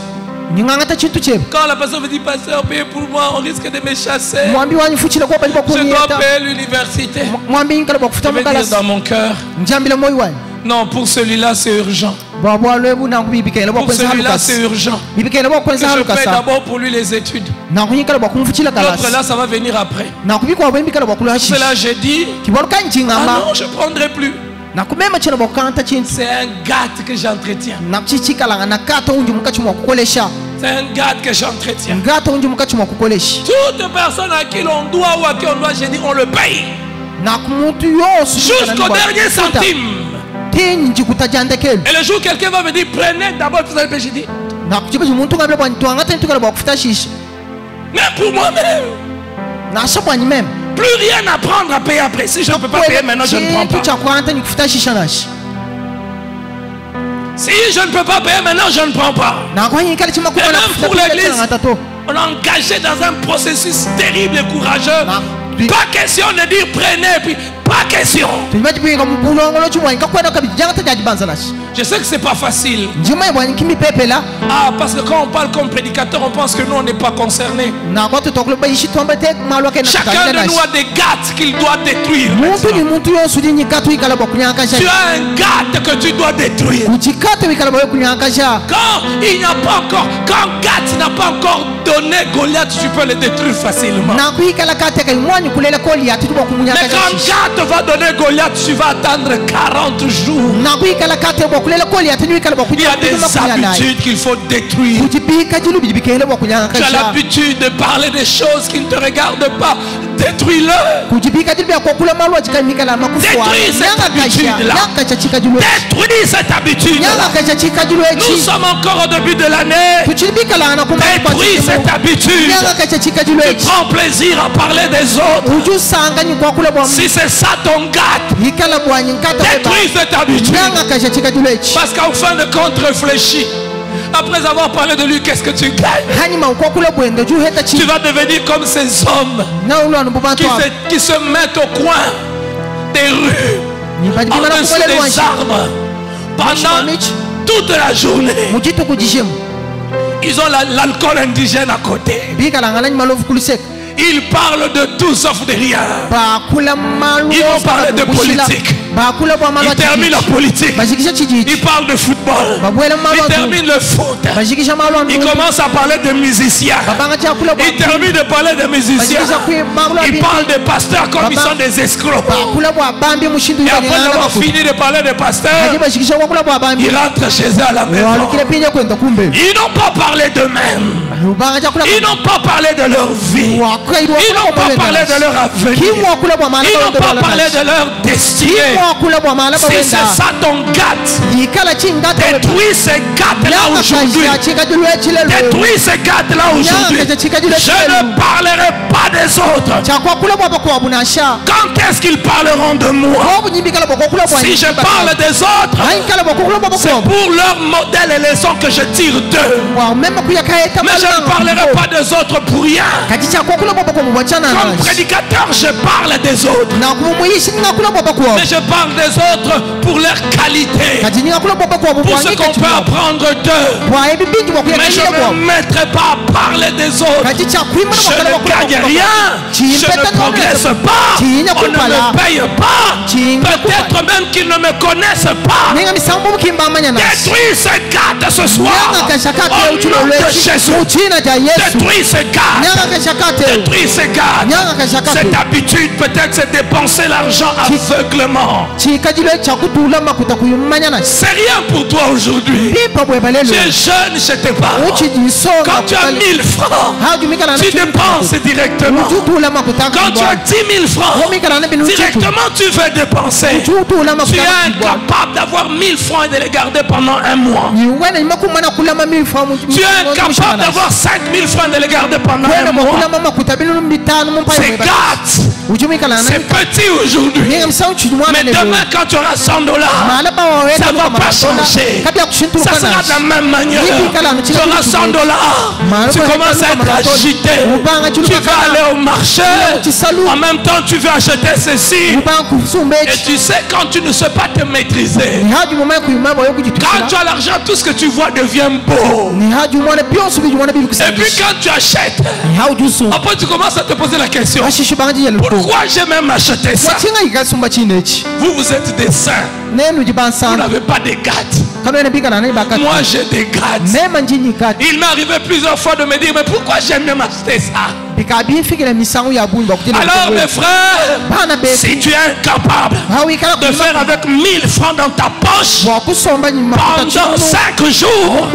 Quand la personne me dit, pasteur, payez pour moi, on risque de me chasser. Je dois payer l'université. Je vais dire dans mon cœur, non, pour celui-là c'est urgent. Pour celui-là c'est urgent. Que je paye d'abord pour lui les études. L'autre là ça va venir après. Cela j'ai dit, ah non, je ne prendrai plus. C'est un gâte que j'entretiens. C'est un gâte que j'entretiens. Toute personne à qui l'on doit ou à qui on doit, j'ai dit on le paye. Jusqu'au dernier centime. Et le jour où quelqu'un va me dire prenez d'abord, vous allez payer, j'ai dit même pour moi-même. Plus rien à prendre à payer après. Si je ne peux pas payer maintenant, je ne prends pas. Si je ne peux pas payer maintenant, je ne prends pas. Et même pour l'église, on est engagé dans un processus terrible et courageux. Pas question de dire prenez, puis pas question. Je sais que c'est pas facile. Ah, parce que quand on parle comme prédicateur, on pense que nous on n'est pas concernés. Chacun de nous a des gâtes qu'il doit détruire. Tu as un gâte que tu dois détruire. Quand il n'y a pas encore, quand Gath n'a pas encore donné Goliath, tu peux le détruire facilement. Mais quand Gath va donner Goliath, tu vas attendre 40 jours. Il y a des habitudes qu'il faut détruire. Tu as l'habitude de parler des choses qui ne te regardent pas, Détruis-le. Détruis cette habitude-là. Détruis cette habitude-là. Nous sommes encore au début de l'année. Détruis cette habitude. Tu prends plaisir à parler des autres. Si c'est ça ton gâte, détruis cette habitude. Parce qu'en fin de compte, réfléchis. Après avoir parlé de lui, qu'est-ce que tu gagnes? Tu vas devenir comme ces hommes qui se mettent au coin des rues, en-dessus des arbres, pendant toute la journée. Ils ont l'alcool indigène à côté. Ils parlent de tout sauf de rien. Ils vont parler de politique. Ils terminent la politique. Ils parlent de football. Ils terminent le foot. Ils commencent à parler de musiciens. Ils terminent de parler de musiciens. Ils parlent de pasteurs comme ils sont des escrocs. Et après avoir fini de parler de pasteurs, ils rentrent chez eux à la maison. Ils n'ont pas parlé d'eux-mêmes. Ils n'ont pas parlé de leur vie. Ils n'ont pas parlé de leur avenir. Ils n'ont pas parlé de leur destinée. Si c'est ça ton gâte, détruis ces gâtes-là aujourd'hui. Détruis ces gâtes-là aujourd'hui. Je ne parlerai pas des autres. Quand est-ce qu'ils parleront de moi? Si je parle des autres, c'est pour leur modèle et leçon que je tire d'eux. Mais je ne parlerai pas des autres pour rien. Comme prédicateur, je parle des autres. Mais je parle des autres pour leur qualité, pour ce qu'on peut apprendre d'eux. Mais je ne me mettrai pas à parler des autres. Je ne gagne rien. Je ne progresse pas. On ne me paye pas. Peut-être même qu'ils ne me connaissent pas. Détruis ces gâtes ce soir. Au nom de Jésus. Détruis ces gâtes. Détruis ces gâtes. Cette habitude, peut-être, c'est dépenser l'argent aveuglement. C'est rien pour toi aujourd'hui. Tu es jeune chez tes parents. Quand tu as 1000 francs, tu dépenses directement. Quand tu as 10 000 francs, directement tu veux dépenser. Tu es incapable d'avoir 1000 francs et de les garder pendant un mois. Tu es incapable d'avoir 5000 francs et de les garder pendant un mois. C'est gâte. C'est petit aujourd'hui. Mais demain, quand tu auras 100 $, ça ne va pas changer. Ça sera de la même manière. Tu auras 100 $. Tu commences à être agité. Tu vas aller au marché. En même temps, tu veux acheter ceci. Et tu sais, quand tu ne sais pas te maîtriser, quand tu as l'argent, tout ce que tu vois devient beau. Et puis quand tu achètes, après tu commences à te poser la question, pourquoi j'ai même acheté ça? Vous êtes des saints. Vous n'avez pas des gâtes. Moi j'ai des gâtes. Il m'est arrivé plusieurs fois de me dire, mais pourquoi j'ai même acheté ça? Alors mes frères, si tu es incapable de faire avec 1000 francs dans ta poche pendant 5 jours,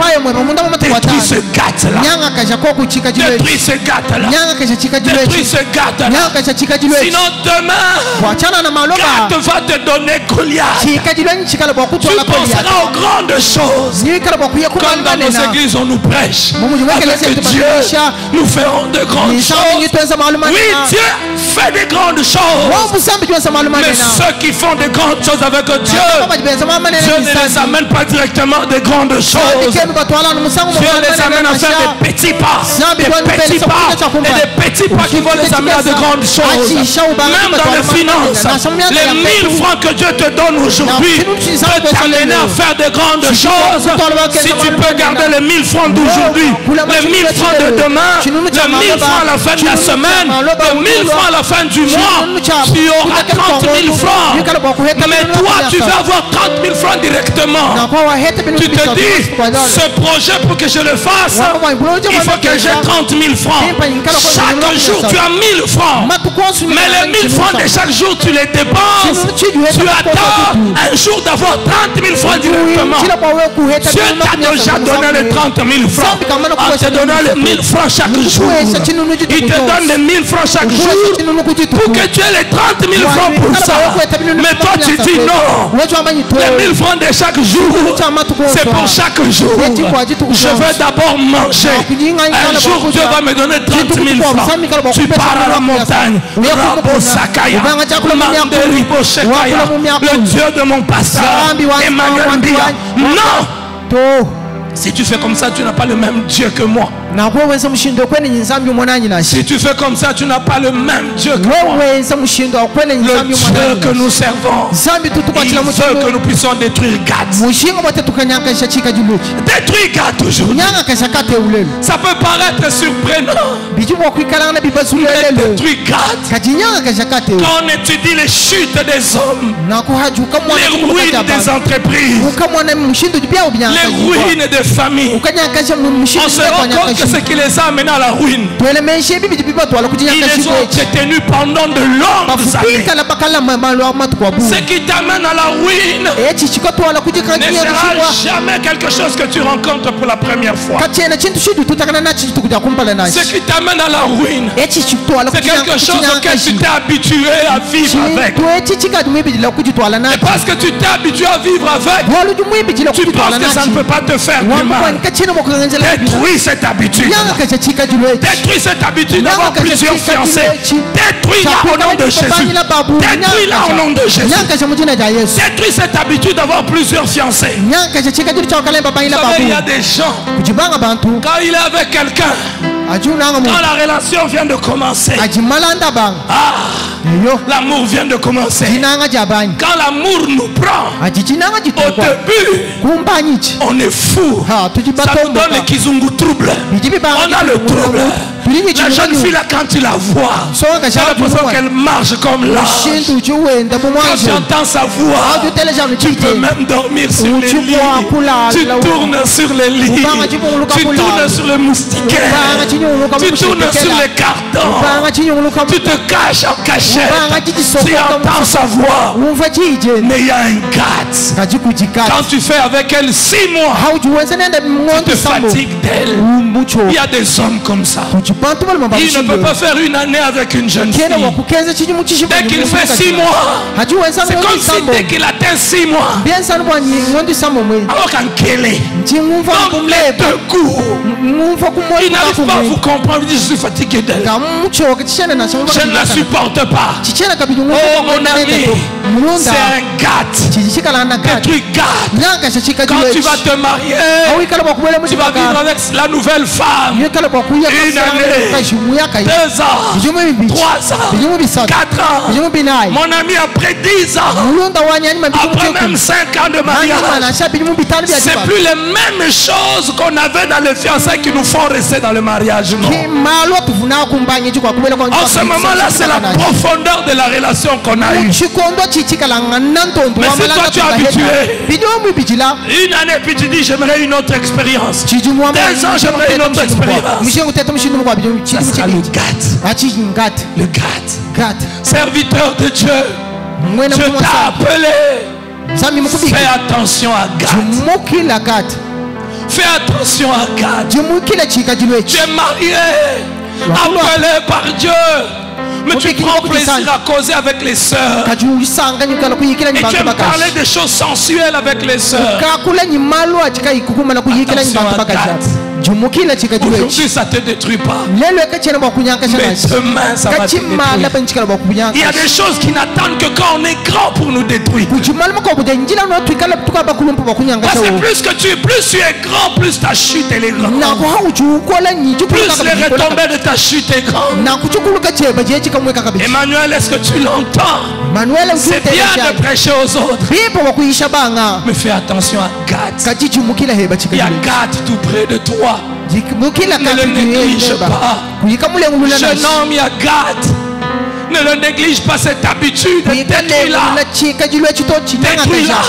détruis ce gâte-là. Détruis ce gâte-là. Détruis ce gâte-là. Sinon demain, gâte va te donner Goliath. Tu penseras aux grandes choses. Comme dans nos églises on nous prêche, avec Dieu nous ferons de grandes choses. Oui, Dieu fait des grandes choses. Mais ceux qui font des grandes choses avec Dieu, Dieu ne les amène pas directement des grandes choses. Dieu les amène à faire des petits pas. Des petits pas. Et des petits pas qui vont les amener à de grandes choses. Même dans les finances, les 1000 francs que Dieu te donne aujourd'hui peut t'amener à faire de grandes choses. Si tu peux garder les 1000 francs d'aujourd'hui, les 1000 francs de demain, les 1000 francs à la fin de la semaine, les 1000 francs à la fin du mois, tu auras 30 000 francs. Mais toi, tu vas avoir 30 000 francs directement. Tu te dis, ce projet pour que je le fasse, il faut que j'ai 30 000 francs. Chaque jour, tu as 1000 francs. Mais les 1000 francs de chaque jour, tu les dépenses. Tu attends un jour d'avoir 30 000 francs directement. Dieu t'a déjà donné les 30 000 francs. En te donnant les 1000 francs chaque jour. Il te donne les 1000 francs chaque jour pour que tu aies les 30 000 francs pour ça. Mais toi, tu dis non. Les 1000 francs de chaque jour, c'est pour chaque jour. Je veux d'abord manger. Un jour, Dieu va me donner 30 000 francs. Tu pars à la montagne. Le Dieu de mon pasteur, Emmanuel Mbia. Non! Si tu fais comme ça, tu n'as pas le même Dieu que moi. Si tu fais comme ça, tu n'as pas le même Dieu que moi. Le Dieu que nous servons, il veut que nous puissions détruire Gath. Détruire Gath aujourd'hui. Ça peut paraître surprenant. Mais détruire Gath. Quand on étudie les chutes des hommes, les ruines des entreprises, les ruines des familles, on se rend compte que ce qui les a amenés à la ruine, ils les ont entretenus pendant de longues années. Ce qui t'amène à la ruine ne sera jamais quelque chose que tu rencontres pour la première fois. Ce qui t'amène à la ruine, c'est quelque chose auquel tu t'es habitué à vivre avec. Et parce que tu t'es habitué à vivre avec, tu penses que ça ne peut pas te faire du mal. Détruis cette habitude. Détruis cette habitude d'avoir plusieurs fiancés. Détruis-la au nom de Jésus. Détruis-la au nom de Jésus. Détruis cette habitude d'avoir plusieurs fiancés. Vous savez, il y a des gens, quand il est avec quelqu'un, quand la relation vient de commencer, l'amour vient de commencer. Quand l'amour nous prend, au début, on est fou. Ça nous donne le kizungu trouble. On a le trouble. La jeune fille là, quand tu la vois, tu as l'impression qu'elle marche comme l'ange. Quand tu entends sa voix, tu peux même dormir sur les lits. Tu tournes sur les lits. Tu tournes sur le moustiquaire. Tu tournes sur les cartons. Tu te caches en cachette. Tu entends sa voix. Mais il y a un Gath. Quand tu fais avec elle 6 mois, tu te fatigues d'elle. Il y a des hommes comme ça. Il ne peut pas faire une année avec une jeune fille. Dès qu'il fait 6 mois, c'est comme si dès qu'il atteint 6 mois, alors qu'un kélé, comme les deux coups, il n'arrive pas à vous comprendre. Il dit, je suis fatigué d'elle. Je ne la supporte pas. Oh mon ami, c'est un Gath. Détruis Gath. Quand tu vas te marier, tu vas vivre avec la nouvelle femme. Une année, 2 ans, 3 ans, 4 ans. Mon ami, après 10 ans, après même 5 ans de mariage, c'est plus les mêmes choses qu'on avait dans les fiançailles qui nous font rester dans le mariage. Non. En ce moment-là, c'est la profondeur de la relation qu'on a eue. Mais si toi tu es habitué, une année puis tu dis j'aimerais une autre expérience, 2 ans j'aimerais une autre expérience, ça sera le Gath. Le Gath. Serviteur de Dieu, Dieu t'a appelé. Fais attention à Gath. Fais attention à Gath. Tu es marié, appelé par Dieu. Mais tu prends plaisir à causer avec les sœurs. Et tu aimes parler des choses sensuelles avec les sœurs. Aujourd'hui ça ne te détruit pas. Mais demain ça va te détruire. Il y a des choses qui n'attendent que quand on est grand pour nous détruire. Parce que plus tu es grand, plus ta chute elle est grande. Plus les retombées de ta chute est grande. Emmanuel, est-ce que tu l'entends? C'est bien de prêcher aux autres. Mais fais attention à Gath. Il y a Gath tout près de toi. Ne le néglige pas. Jeune homme, il y a Gath. Ne le néglige pas cette habitude. Détruis-la. Détruis-la.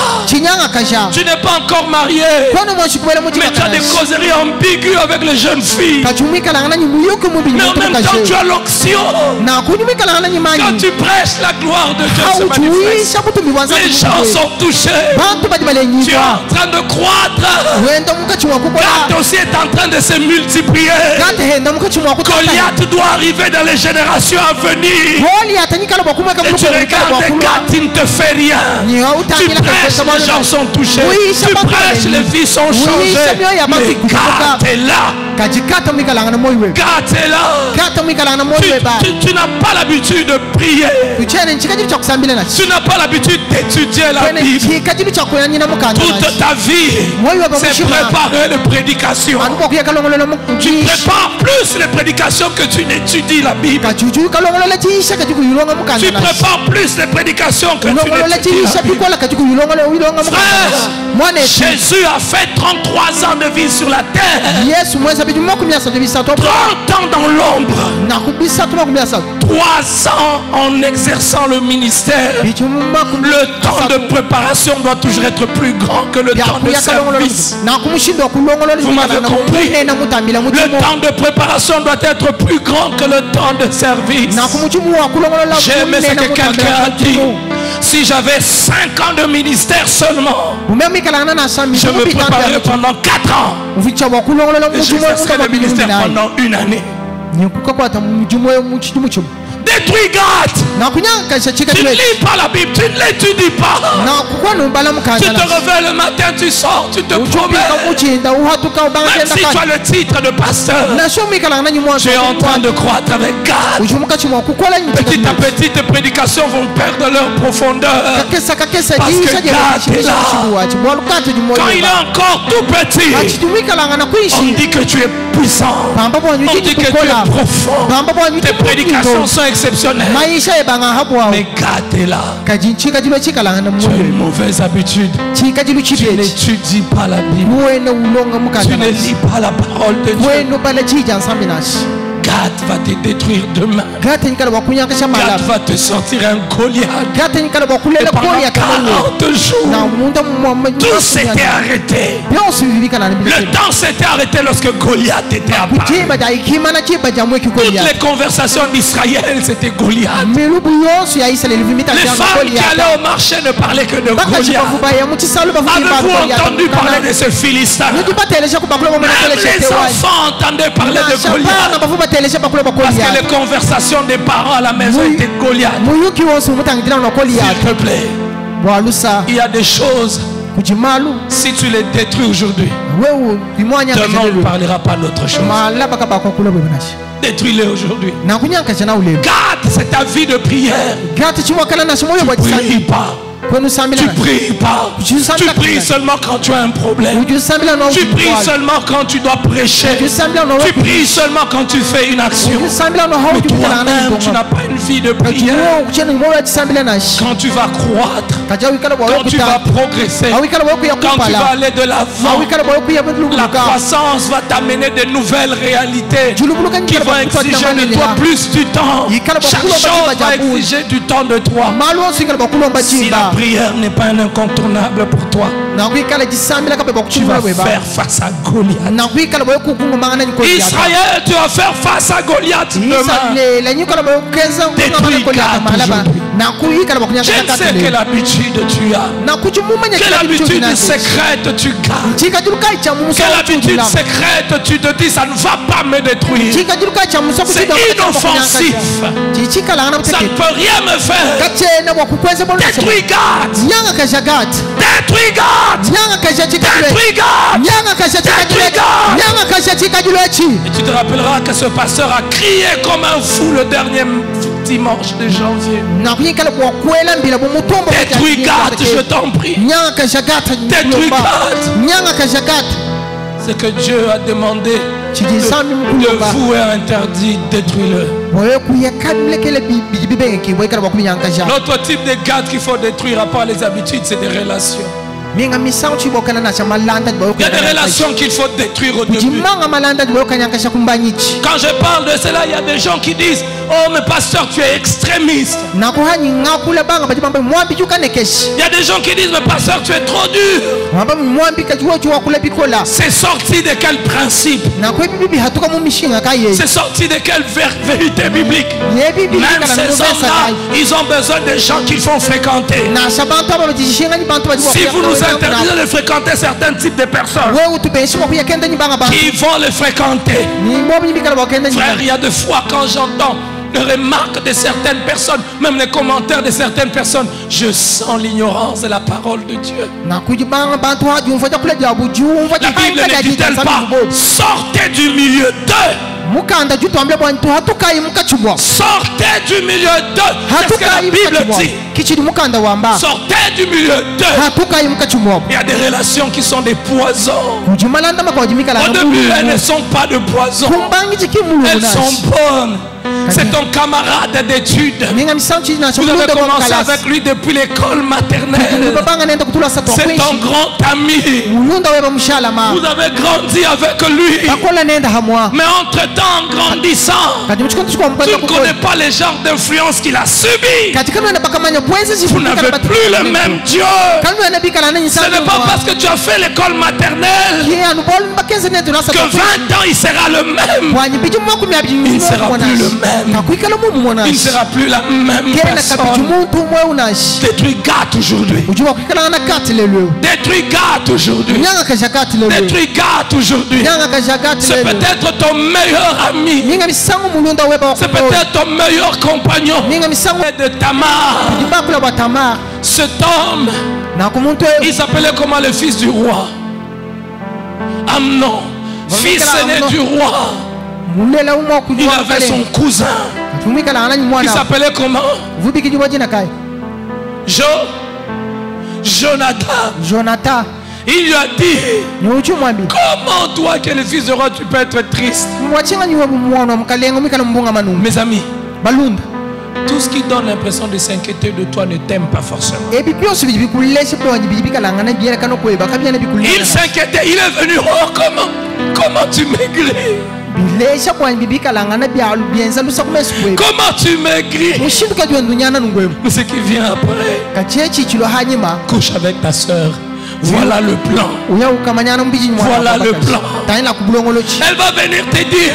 Tu n'es pas encore marié, mais tu as des causeries ambiguës avec les jeunes filles. Mais en même temps, tu as l'onction. Quand tu prêches, la gloire de Dieu se manifeste. Les gens sont touchés. Tu es en train de croître. Gad aussi est en train de se multiplier. Goliath doit arriver dans les générations à venir. Et tu regardes Gad, il ne te fait rien. Tu prêches, les gens sont touchés. Tu prêches, les vies sont changées. Mais Gad est là. Gad est là. Tu n'as pas l'habitude de prier. Tu n'as pas l'habitude d'étudier la Bible. Toute ta vie, c'est préparer les prédications. Tu prépares plus les prédications que tu n'étudies la Bible. Tu prépares plus les prédications que tu n'étudies la Bible. Frère, Jésus a fait 33 ans de vie sur la terre. 30 ans dans l'ombre. 3 ans en exerçant le ministère. Le temps de préparation doit toujours être plus grand que le temps de service. Vous m'avez compris? Le temps de préparation doit être plus grand que le temps de service. J'ai aimé ce que quelqu'un a dit. Si j'avais 5 ans de ministère seulement, je me préparais pendant 4 ans. Et j'exercerai le ministère pendant 1 année. Détruis Gad. Tu ne lis pas la Bible, tu ne l'étudies pas. Tu te réveilles le matin, tu sors, tu te promènes. Même si tu as le titre de pasteur, tu es en train de croître avec Gad. Petit à petit, tes prédications vont perdre leur profondeur. Parce que Gad est là. Quand il est encore tout petit, on dit que tu es puissant. On dit que tu es profond. Tes prédications sont exceptionnelles. Mais Gad est là. Tu as une mauvaise habitude. Tu n'étudies pas la Bible. Tu ne lis pas la parole de Dieu. Gad va te détruire demain. Gad va te sortir un Goliath. Et pendant 40 jours, tout s'était arrêté. Le temps s'était arrêté lorsque Goliath était apparu. Toutes les conversations d'Israël, c'était Goliath. Les femmes qui allaient au marché ne parlaient que de Goliath. Avez-vous entendu parler de ce Philistin? Même les enfants entendaient parler de Goliath. Parce que les conversations des parents à la maison étaient Goliath. S'il te plaît, il y a des choses, si tu les détruis aujourd'hui, demain on ne parlera pas d'autre chose. Détruis-les aujourd'hui. Garde cette vie de prière. Tu ne pries pas. Tu pries pas. Tu pries seulement quand tu as un problème. Tu pries seulement quand tu dois prêcher. Tu pries seulement quand tu fais une action. Mais toi-même, tu n'as pas une vie de prière. Quand tu vas croître, quand tu vas progresser, quand tu vas aller de l'avant, la croissance va t'amener de nouvelles réalités qui vont exiger de toi plus du temps. Chaque chose va exiger du temps de toi. Si la prière n'est pas un incontournable pour toi, tu vas faire face à Goliath. Israël, tu vas faire face à Goliath demain. Détruis Gad aujourd'hui. Je ne sais quelle habitude tu as. Quelle habitude secrète tu gardes. Quelle habitude secrète tu te dis ça ne va pas me détruire. C'est inoffensif. Ça ne peut rien me faire. Détruis Gad. Détruis Gad. Détruis Gad. Et tu te rappelleras que ce pasteur a crié comme un fou le dernier dimanche de janvier. Détruis Gad, je t'en prie. Détruis Gad. Ce que Dieu a demandé de vous est interdit, détruis-le. L'autre type de Gad qu'il faut détruire à part les habitudes, c'est des relations. minga misango chibokana na chamalanda Il y a des relations qu'il faut détruire au début. kujimanga malanda dibokanya kasha kumbanyichi Quand je parle de cela, il y a des gens qui disent: oh mais pasteur, tu es extrémiste. nakuhanyi ngakula banga bajibamba mwambi chukanekeshi Il y a des gens qui disent: mais pasteur, tu es trop dur. mwamba mwambi kajuwa chuwakula bikola C'est sorti de quel principe? nakwebi bibi hatuka mumishinga kaye C'est sorti de quelle vérité biblique? yebi bibi Même kana ces nubesa hommes-là, kaye ils ont besoin de gens qu'ils font fréquenter. na sabantu aba bajishinga ni bantu bajiwa Si vous nous interdisez de fréquenter certains types de personnes wewe tubenshi kwa kuyakenda ni banga banga qui vont les fréquenter, ni mbobi ni bikala bakenda ni frère, il y a des fois quand j'entends les remarques de certaines personnes, même les commentaires de certaines personnes, je sens l'ignorance de la parole de Dieu. na kujibanga bantu hajumva kula jabu jumva La Bible ne dit-elle pas: sortez du milieu d'eux. mukanda jutwambia bantu hatukai mukachubwa Sortez du milieu d'eux. C'est ce que la hatukai Bible mukachubwa dit. kichiri mukanda wamba Sortez du milieu d'eux. hatukai mukachubwa Il y a des relations qui sont des poisons. kujimalanda makawajimika la Au début, elles ne sont pas de poison. kumbangi chikimulu Elles sont bonnes. C'est ton camarade d'études. ninga misanchi na Vous avez commencé avec lui depuis l'école maternelle. babanga nenda kutula satwa C'est ton grand ami. mulunda weba mushala ma Vous avez grandi avec lui. bakola nenda hamwa Mais entre-temps, en grandissant, kati mchikondo chikwa tu mpanda ne connais pas les genres d'influence qu'il a subi. kati kama nenda bakamanya bwenzi Vous n'avez plus le même Dieu. kama nenda bikala nani Ce n'est pas parce que tu as fait l'école maternelle qui anu bol mbakenze nenda na que satwa 20 ans il sera le même. wanyi biju mwaku mi abiju Il ne sera plus le même. kakuikala mu Il ne mwonashi sera plus la même kena personne. kabiju muntu mwe unashi Détruis Gath aujourd'hui. ujuba kuikala na kati lelo Détruis Gath aujourd'hui. nyanga kasha kati lelo Détruis Gath aujourd'hui. nyanga kasha kati C'est lelo peut-être ton meilleur ami. ninga misango mulunda weba C'est peut-être ton meilleur compagnon. ninga misango De Tamar. dibakula ba tamar Cet homme, na kumuntu il s'appelait comment le fils du roi? Amnon, fils aîné du roi. mulela umwa Il kujua avait son cousin tumika anani qui mwana s'appelait comment? vubi kijua jina kai Jonathan. Jonathan Il lui a dit: ni uchu mwambi comment toi qui es le fils du roi tu peux être triste? mwachinga ni wabu mwana mkalengo mikala mbunga manu Mes amis, balunda tout ce qui donne l'impression de s'inquiéter de toi ne t'aime pas forcément. ebi byose bikuleshe kwa bibika langana biera kano kweba kabyana Il bikuleshe s'inquiétait, il est venu: oh comment tu maigris? bilesha kwa bibika langana byalu bienza lusa kumesu kweba Comment tu maigris? mushindu kajwa ndunyana nungwemu Mais ce qui vient après, kachechi chilo hanyima couche avec ta soeur. Voilà le plan. uya ukamanyana mbiji mwana Voilà le plan. taina kubulongolochi Elle va venir te dire: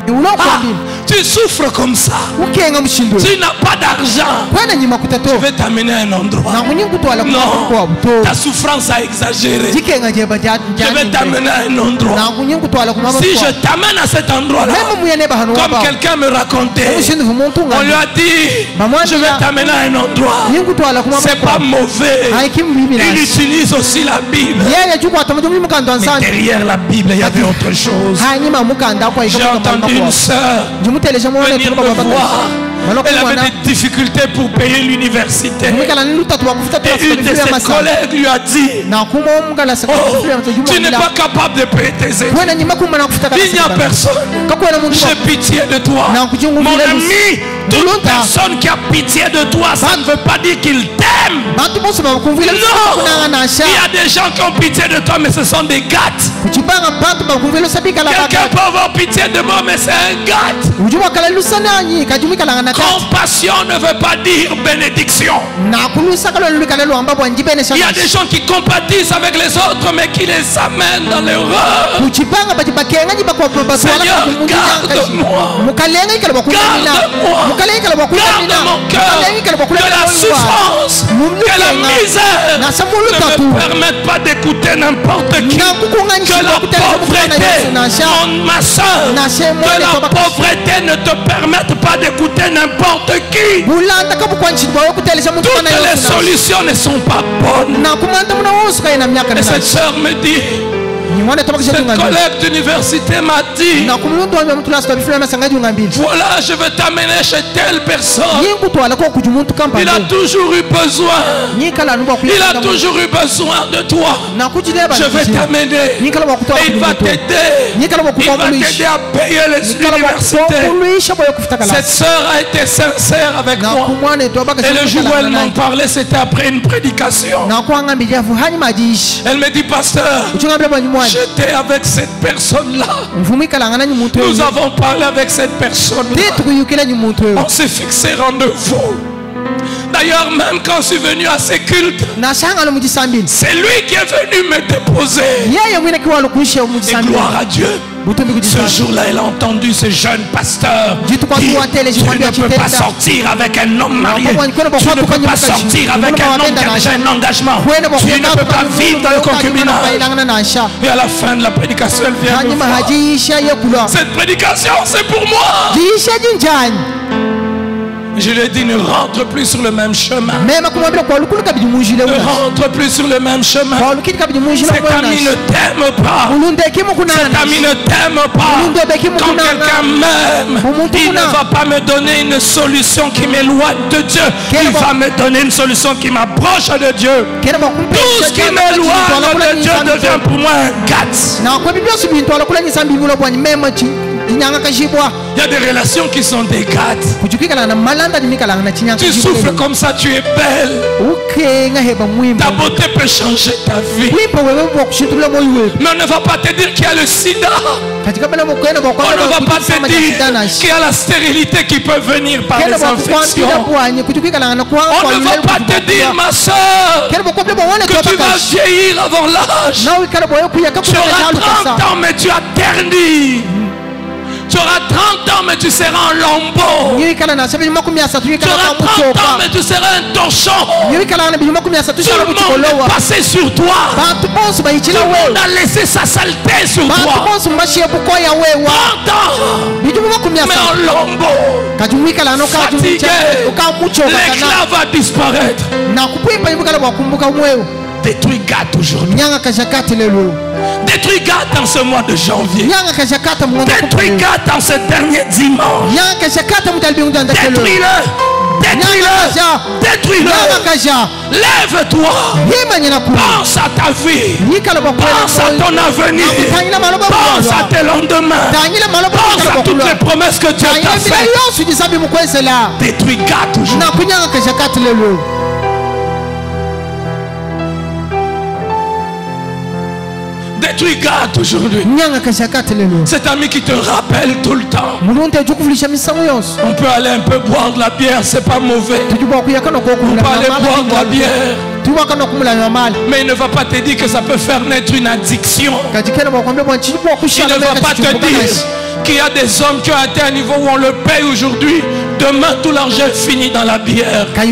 ulo ah, kwambi tu souffres comme ça. ukenga mushindu Tu n'as pas d'argent. kwana nyima kutato Je vais t'amener à un endroit. na kunyingu twala kwa Non, buto ta souffrance a exagéré. jikenga jeba Je vais t'amener à un endroit. na kunyingu twala kuma Si je t'amène à cet endroit-là, même muyane bahano comme quelqu'un me racontait, mushindu vumuntu on lui a dit: je vais t'amener à un endroit. nyingu twala kuma C'est pas mauvais. haikimbibi Il utilise aussi la Bible. yeye chukwa tamajo mukanda Mais nsani derrière la Bible, il y avait autre chose. hanyima mukanda kwa J'ai entendu une sœur jumuteleje mwana venir tuba me baba voir. Elle avait des difficultés pour payer l'université. mukala ni lutatu wakufuta Et une de ses collègues lui a dit: na kuma mukala sa oh, tu n'es pas capable de payer tes études. wena nyima kuma na kufuta Il n'y a personne. kakwela mundu J'ai pitié de toi. Mon ami, toute personne qui a pitié de toi, ça ne veut pas dire qu'il t'aime. bantu bose bakumvile Non, il y a des gens qui ont pitié de toi, mais ce sont des gâtes. kuchipanga bantu bakumvile sabika la Quelqu'un peut avoir pitié de moi, mais c'est un gâte. ujua kala lusana nyi kajumika la ngana Compassion ne veut pas dire bénédiction. na kulusa kala lukala lwamba bwanji bene Il y a des gens qui compatissent avec les autres, mais qui les amènent dans l'erreur. kuchipanga bachibakenga nyi bakwa Seigneur, garde-moi. mukalenga ikala bakulamina Garde-moi. mukalenga ikala Garde bakulamina mon cœur que la souffrance, que la misère ne me permettent pas d'écouter n'importe qui. Que la pauvreté, ma soeur, que la pauvreté ne te permette pas d'écouter n'importe qui. Toutes les solutions ne sont pas bonnes. Et cette soeur me dit: Cette collègue d'université m'a dit, voilà, je vais t'amener chez telle personne. Il a toujours eu besoin. Il a toujours eu besoin de toi. Je vais t'amener. Et il va t'aider. Il va t'aider à payer les universités. Cette sœur a été sincère avec moi. Et le jour où elle m'en parlait, c'était après une prédication. Elle me dit, pasteur, j'étais avec cette personne-là. Nous avons parlé avec cette personne-là. On s'est fixé rendez-vous. D'ailleurs, même quand je suis venu à ces cultes, c'est lui qui est venu me déposer. Et gloire à Dieu. Ce jour-là, elle a entendu ce jeune pasteur dire, tu ne peux pas sortir avec un homme marié. Tu ne peux pas sortir avec un homme qui a déjà un engagement. Tu ne peux pas vivre dans le concubinage. Et à la fin de la prédication, elle vient me voir. Cette prédication, c'est pour moi. Je lui ai dit, ne rentre plus sur le même chemin. Ne rentre plus sur le même chemin. Cet ami ne t'aime pas. Cet ami ne t'aime pas. Quand quelqu'un m'aime, il ne va pas me donner une solution qui m'éloigne de Dieu. Il va me donner une solution qui m'approche de Dieu. Tout ce qui m'éloigne de Dieu devient pour moi un gâte. Il y a des relations qui sont des gâtes. Tu souffles comme ça, tu es belle. Ta beauté peut changer ta vie. Mais on ne va pas te dire qu'il y a le sida. On ne va pas te dire qu'il y a la stérilité qui peut venir par les infections. On ne va pas te dire, ma soeur, que tu vas vieillir avant l'âge. Tu auras 30 ans mais tu as terni. Tu auras 30 ans mais tu seras un lambeau. Tu auras 30 ans mais tu seras un torchon. Tout le monde est passé sur toi. Tout le monde a laissé sa saleté sur toi. 30 ans mais en lambeau. Fatigué. L'éclat va disparaître. Détruis Gath aujourd'hui. Détruis Gath dans ce mois de janvier. Détruis Gath dans ce dernier dimanche. Détruis-le. Détruis-le. Détruis-le. Lève-toi. Pense à ta vie. Pense à ton avenir. Pense à tes lendemains. Pense à toutes les promesses que Dieu t'a faites. Détruis Gath aujourd'hui. Détruis Gath aujourd'hui. Cet ami qui te rappelle tout le temps. On peut aller un peu boire de la bière, c'est pas mauvais. On peut aller boire de la bière. Mais il ne va pas te dire que ça peut faire naître une addiction. Il ne va pas te dire qu'il y a des hommes qui ont atteint un niveau où on le paye aujourd'hui. Demain, tout l'argent finit dans la bière. Il y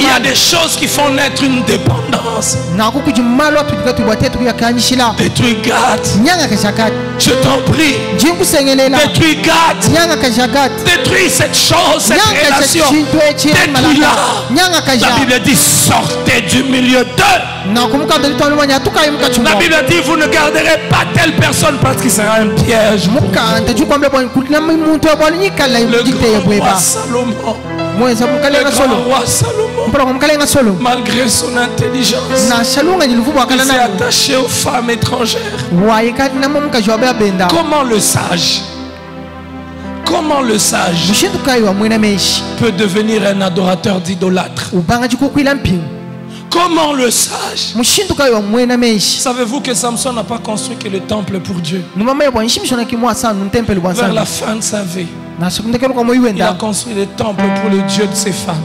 a des choses qui font naître une dépendance. Détruis Gath. Je t'en prie. Détruis Gath. Détruis cette chose, cette relation. Détruis-la. La Bible dit sortez du milieu d'eux. La Bible dit vous ne garderez pas telle personne parce qu'il sera un piège. Le grand roi Salomon, malgré son intelligence, il s'est attaché aux femmes étrangères. Comment le sage peut devenir un adorateur d'idolâtre? Comment le sage? Savez-vous que Samson n'a pas construit que le temple pour Dieu? Vers la fin de sa vie, il a construit le temple pour le Dieu de ses femmes.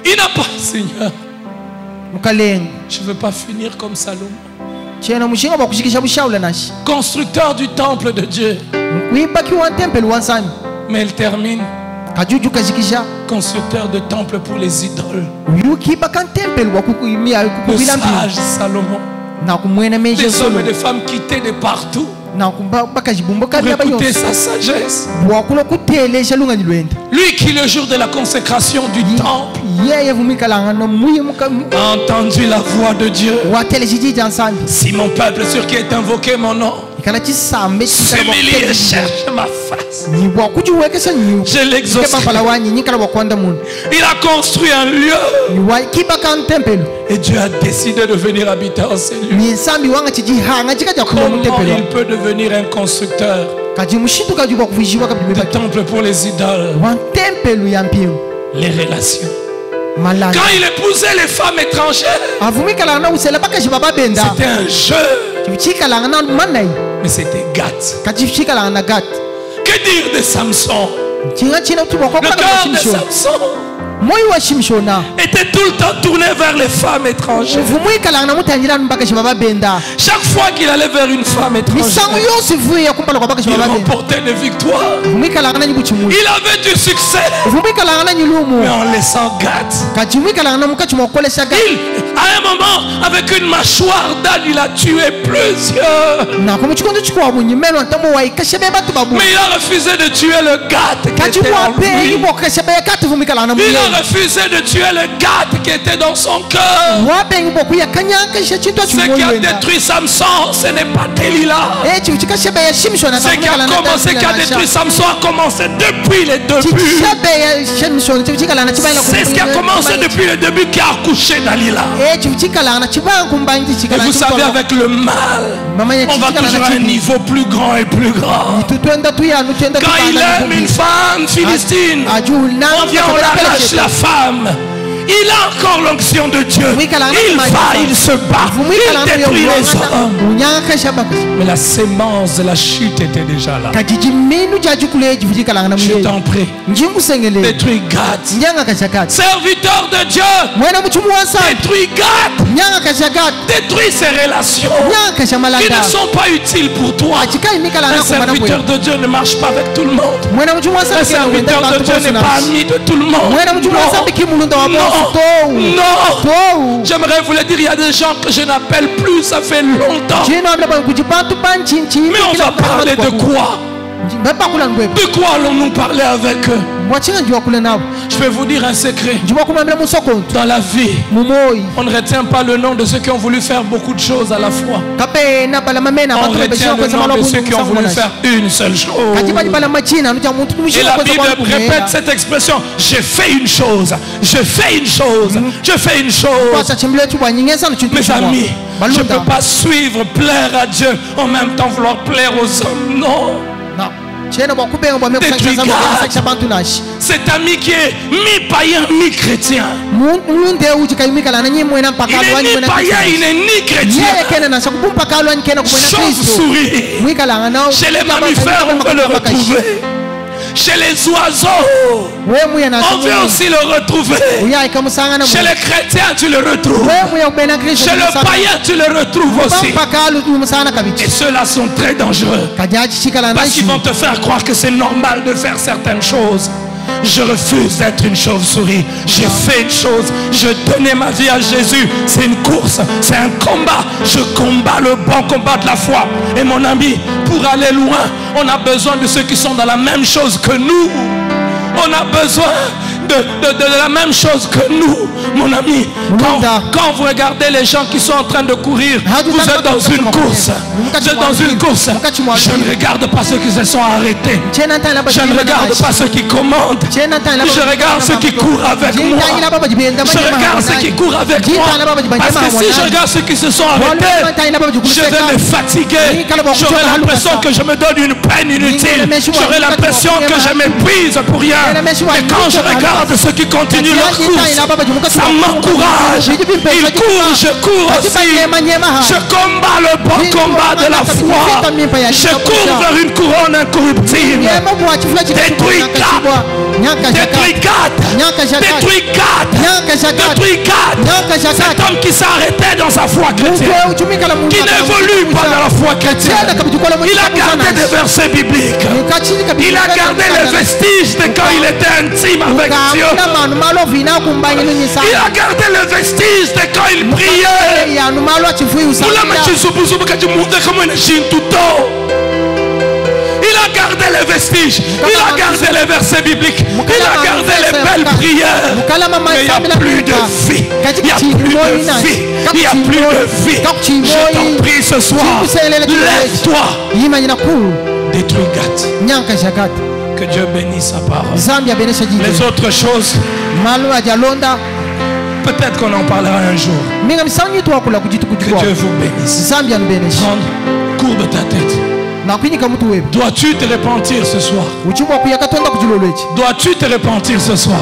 Il n'a pas, Seigneur. Je ne veux pas finir comme Salomon. Constructeur du temple de Dieu. Mais il termine constructeur de temple pour les idoles. Le sage Salomon. Des hommes et des femmes quittés de partout pour écouter sa sagesse. Lui qui le jour de la consécration du temple a entendu la voix de Dieu. Si mon peuple sur qui est invoqué mon nom s'humilie et cherche ma face, je l'exaucerai. Il a construit un lieu et Dieu a décidé de venir habiter en ces lieux. Comment il peut devenir un constructeur de temple pour les idoles? Les relations. Quand il épousait les femmes étrangères, c'était un jeu. Mais c'était Gath. Que dire de Samson? Le cœur de Samson était tout le temps tourné vers les femmes étrangères. Chaque fois qu'il allait vers une femme étrangère, il remportait des victoires. Il avait du succès. Mais en laissant Gath, à un moment, avec une mâchoire d'âne, il a tué plusieurs. Mais il a refusé de tuer le Gath qui était en lui. Il a refusé de tuer le Gath qui était dans son cœur. Ce qui a détruit Samson, ce n'est pas Delilah. Ce qui a détruit Samson a commencé depuis les débuts. C'est ce qui a commencé depuis le début qui a accouché Dalila. Et vous savez, avec le mal, on va toujours à un niveau plus grand et plus grand. Quand il aime une femme philistine, on vient, on arrache la femme. Il a encore l'onction de Dieu. Il va, il se bat, il détruit les hommes. Mais la sémence de la chute était déjà là. Je t'en prie, détruis Gath. Serviteur de Dieu, détruis Gath. Détruis ces relations qui ne sont pas utiles pour toi. Un serviteur de Dieu ne marche pas avec tout le monde. Un serviteur de Dieu n'est pas ami de tout le monde. Non. Non, j'aimerais vous le dire, il y a des gens que je n'appelle plus, ça fait longtemps. Mais on va parler de quoi? De quoi allons-nous parler avec eux? Je vais vous dire un secret. Dans la vie, on ne retient pas le nom de ceux qui ont voulu faire beaucoup de choses à la fois. On retient le nom de ceux qui ont voulu faire une seule chose. Et la Bible répète cette expression: je fais une chose, je fais une chose, je fais une chose. Mes amis, je ne peux pas suivre, plaire à Dieu, en même temps vouloir plaire aux hommes. Non. Cet ami qui est mi-païen, mi-chrétien. Il est mi-païen, il n'est ni chrétien. Chauve-souris. Chez les mammifères, on peut le retrouver. Chez les oiseaux, on veut aussi le retrouver. Chez les chrétiens, tu le retrouves. Chez le païen, tu le retrouves aussi. Et ceux-là sont très dangereux, parce qu'ils vont te faire croire que c'est normal de faire certaines choses. Je refuse d'être une chauve-souris. J'ai fait une chose. Je donnais ma vie à Jésus. C'est une course, c'est un combat. Je combats le bon combat de la foi. Et mon ami, pour aller loin, on a besoin de ceux qui sont dans la même chose que nous. On a besoin de la même chose que nous, mon ami. Quand vous regardez les gens qui sont en train de courir, vous êtes dans une course. Vous êtes dans une course. Je ne regarde pas ceux qui se sont arrêtés. Je ne regarde pas ceux qui commandent. Je regarde ceux qui courent avec moi. Je regarde ceux qui courent avec moi. Parce que si je regarde ceux qui se sont arrêtés, je vais me fatiguer. J'aurai l'impression que je me donne une peine inutile. J'aurai l'impression que je m'épuise pour rien. Mais quand je regarde ceux qui continuent leur course, ça m'encourage. Ils courent, je cours aussi. Je combats le bon combat de la foi. Je cours vers une couronne incorruptible. Détruis Gath. Détruis Gath. Détruis Gath. Détruis Gath. Cet homme qui s'est arrêté dans sa foi chrétienne, qui n'évolue pas dans la foi chrétienne. Il a gardé des versets bibliques. Il a gardé les vestiges de quand il était intime avec Dieu. Il a gardé le vestige de quand il priait. Il a gardé les vestiges, il a gardé les versets bibliques, il a gardé les belles prières. Mais il n'y a plus de vie. Il n'y a plus de vie. Il n'y a plus de vie. Je t'en prie ce soir, lève-toi. Détruis Gath. Que Dieu bénisse sa parole. Les autres choses, peut-être qu'on en parlera un jour. Que Dieu vous bénisse. Courbe ta tête. Dois-tu te repentir ce soir? Dois-tu te repentir ce soir?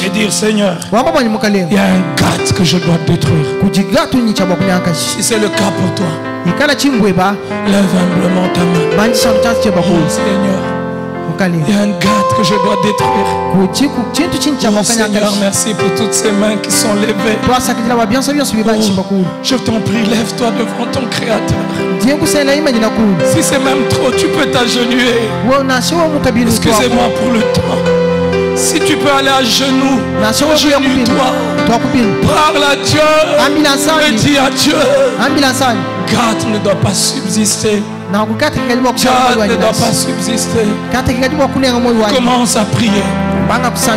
Et dire, Seigneur, il y a un Gath que je dois détruire. Si c'est le cas pour toi, lève humblement ta main. Oh, Seigneur, il y a un Gath que je dois détruire. Oh, Seigneur, merci pour toutes ces mains qui sont levées. Oh, je t'en prie, lève-toi devant ton Créateur. Si c'est même trop, tu peux t'agenouiller. Excusez-moi pour le temps. Si tu peux aller à genoux, agenouille-toi. Parle à Dieu et dis à Dieu. Gath ne doit pas subsister. Gath ne doit pas subsister. Commence à prier.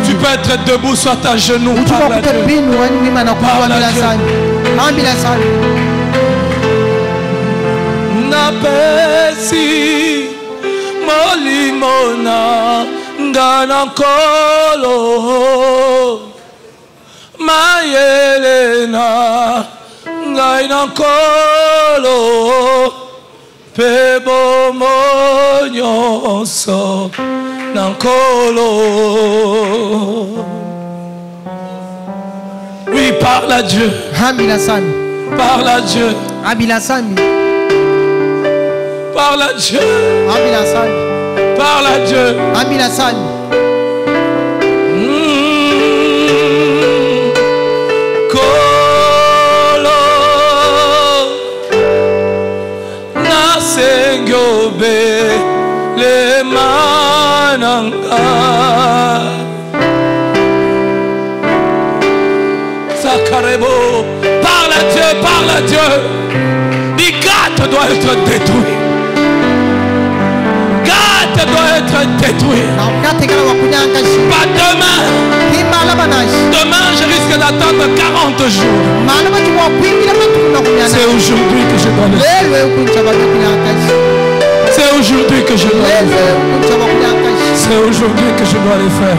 Tu peux être debout, soit à genoux. Parle à Dieu. Parle à Dieu. Napesi molimona ndanankolo mayelena ngainankolo pebo monyoso nankolo. Oui, parle à Dieu. Parle à Dieu. Parle à Dieu. Parle à Dieu. Kolo nasengobe le mananga sakarebo. Parle à Dieu, parle à Dieu. Gath doit être détruit. Gath doit être détruit. Pas demain. Demain, je risque d'attendre 40 jours. C'est aujourd'hui que je dois le faire. C'est aujourd'hui que je dois le faire. C'est aujourd'hui que je dois le faire.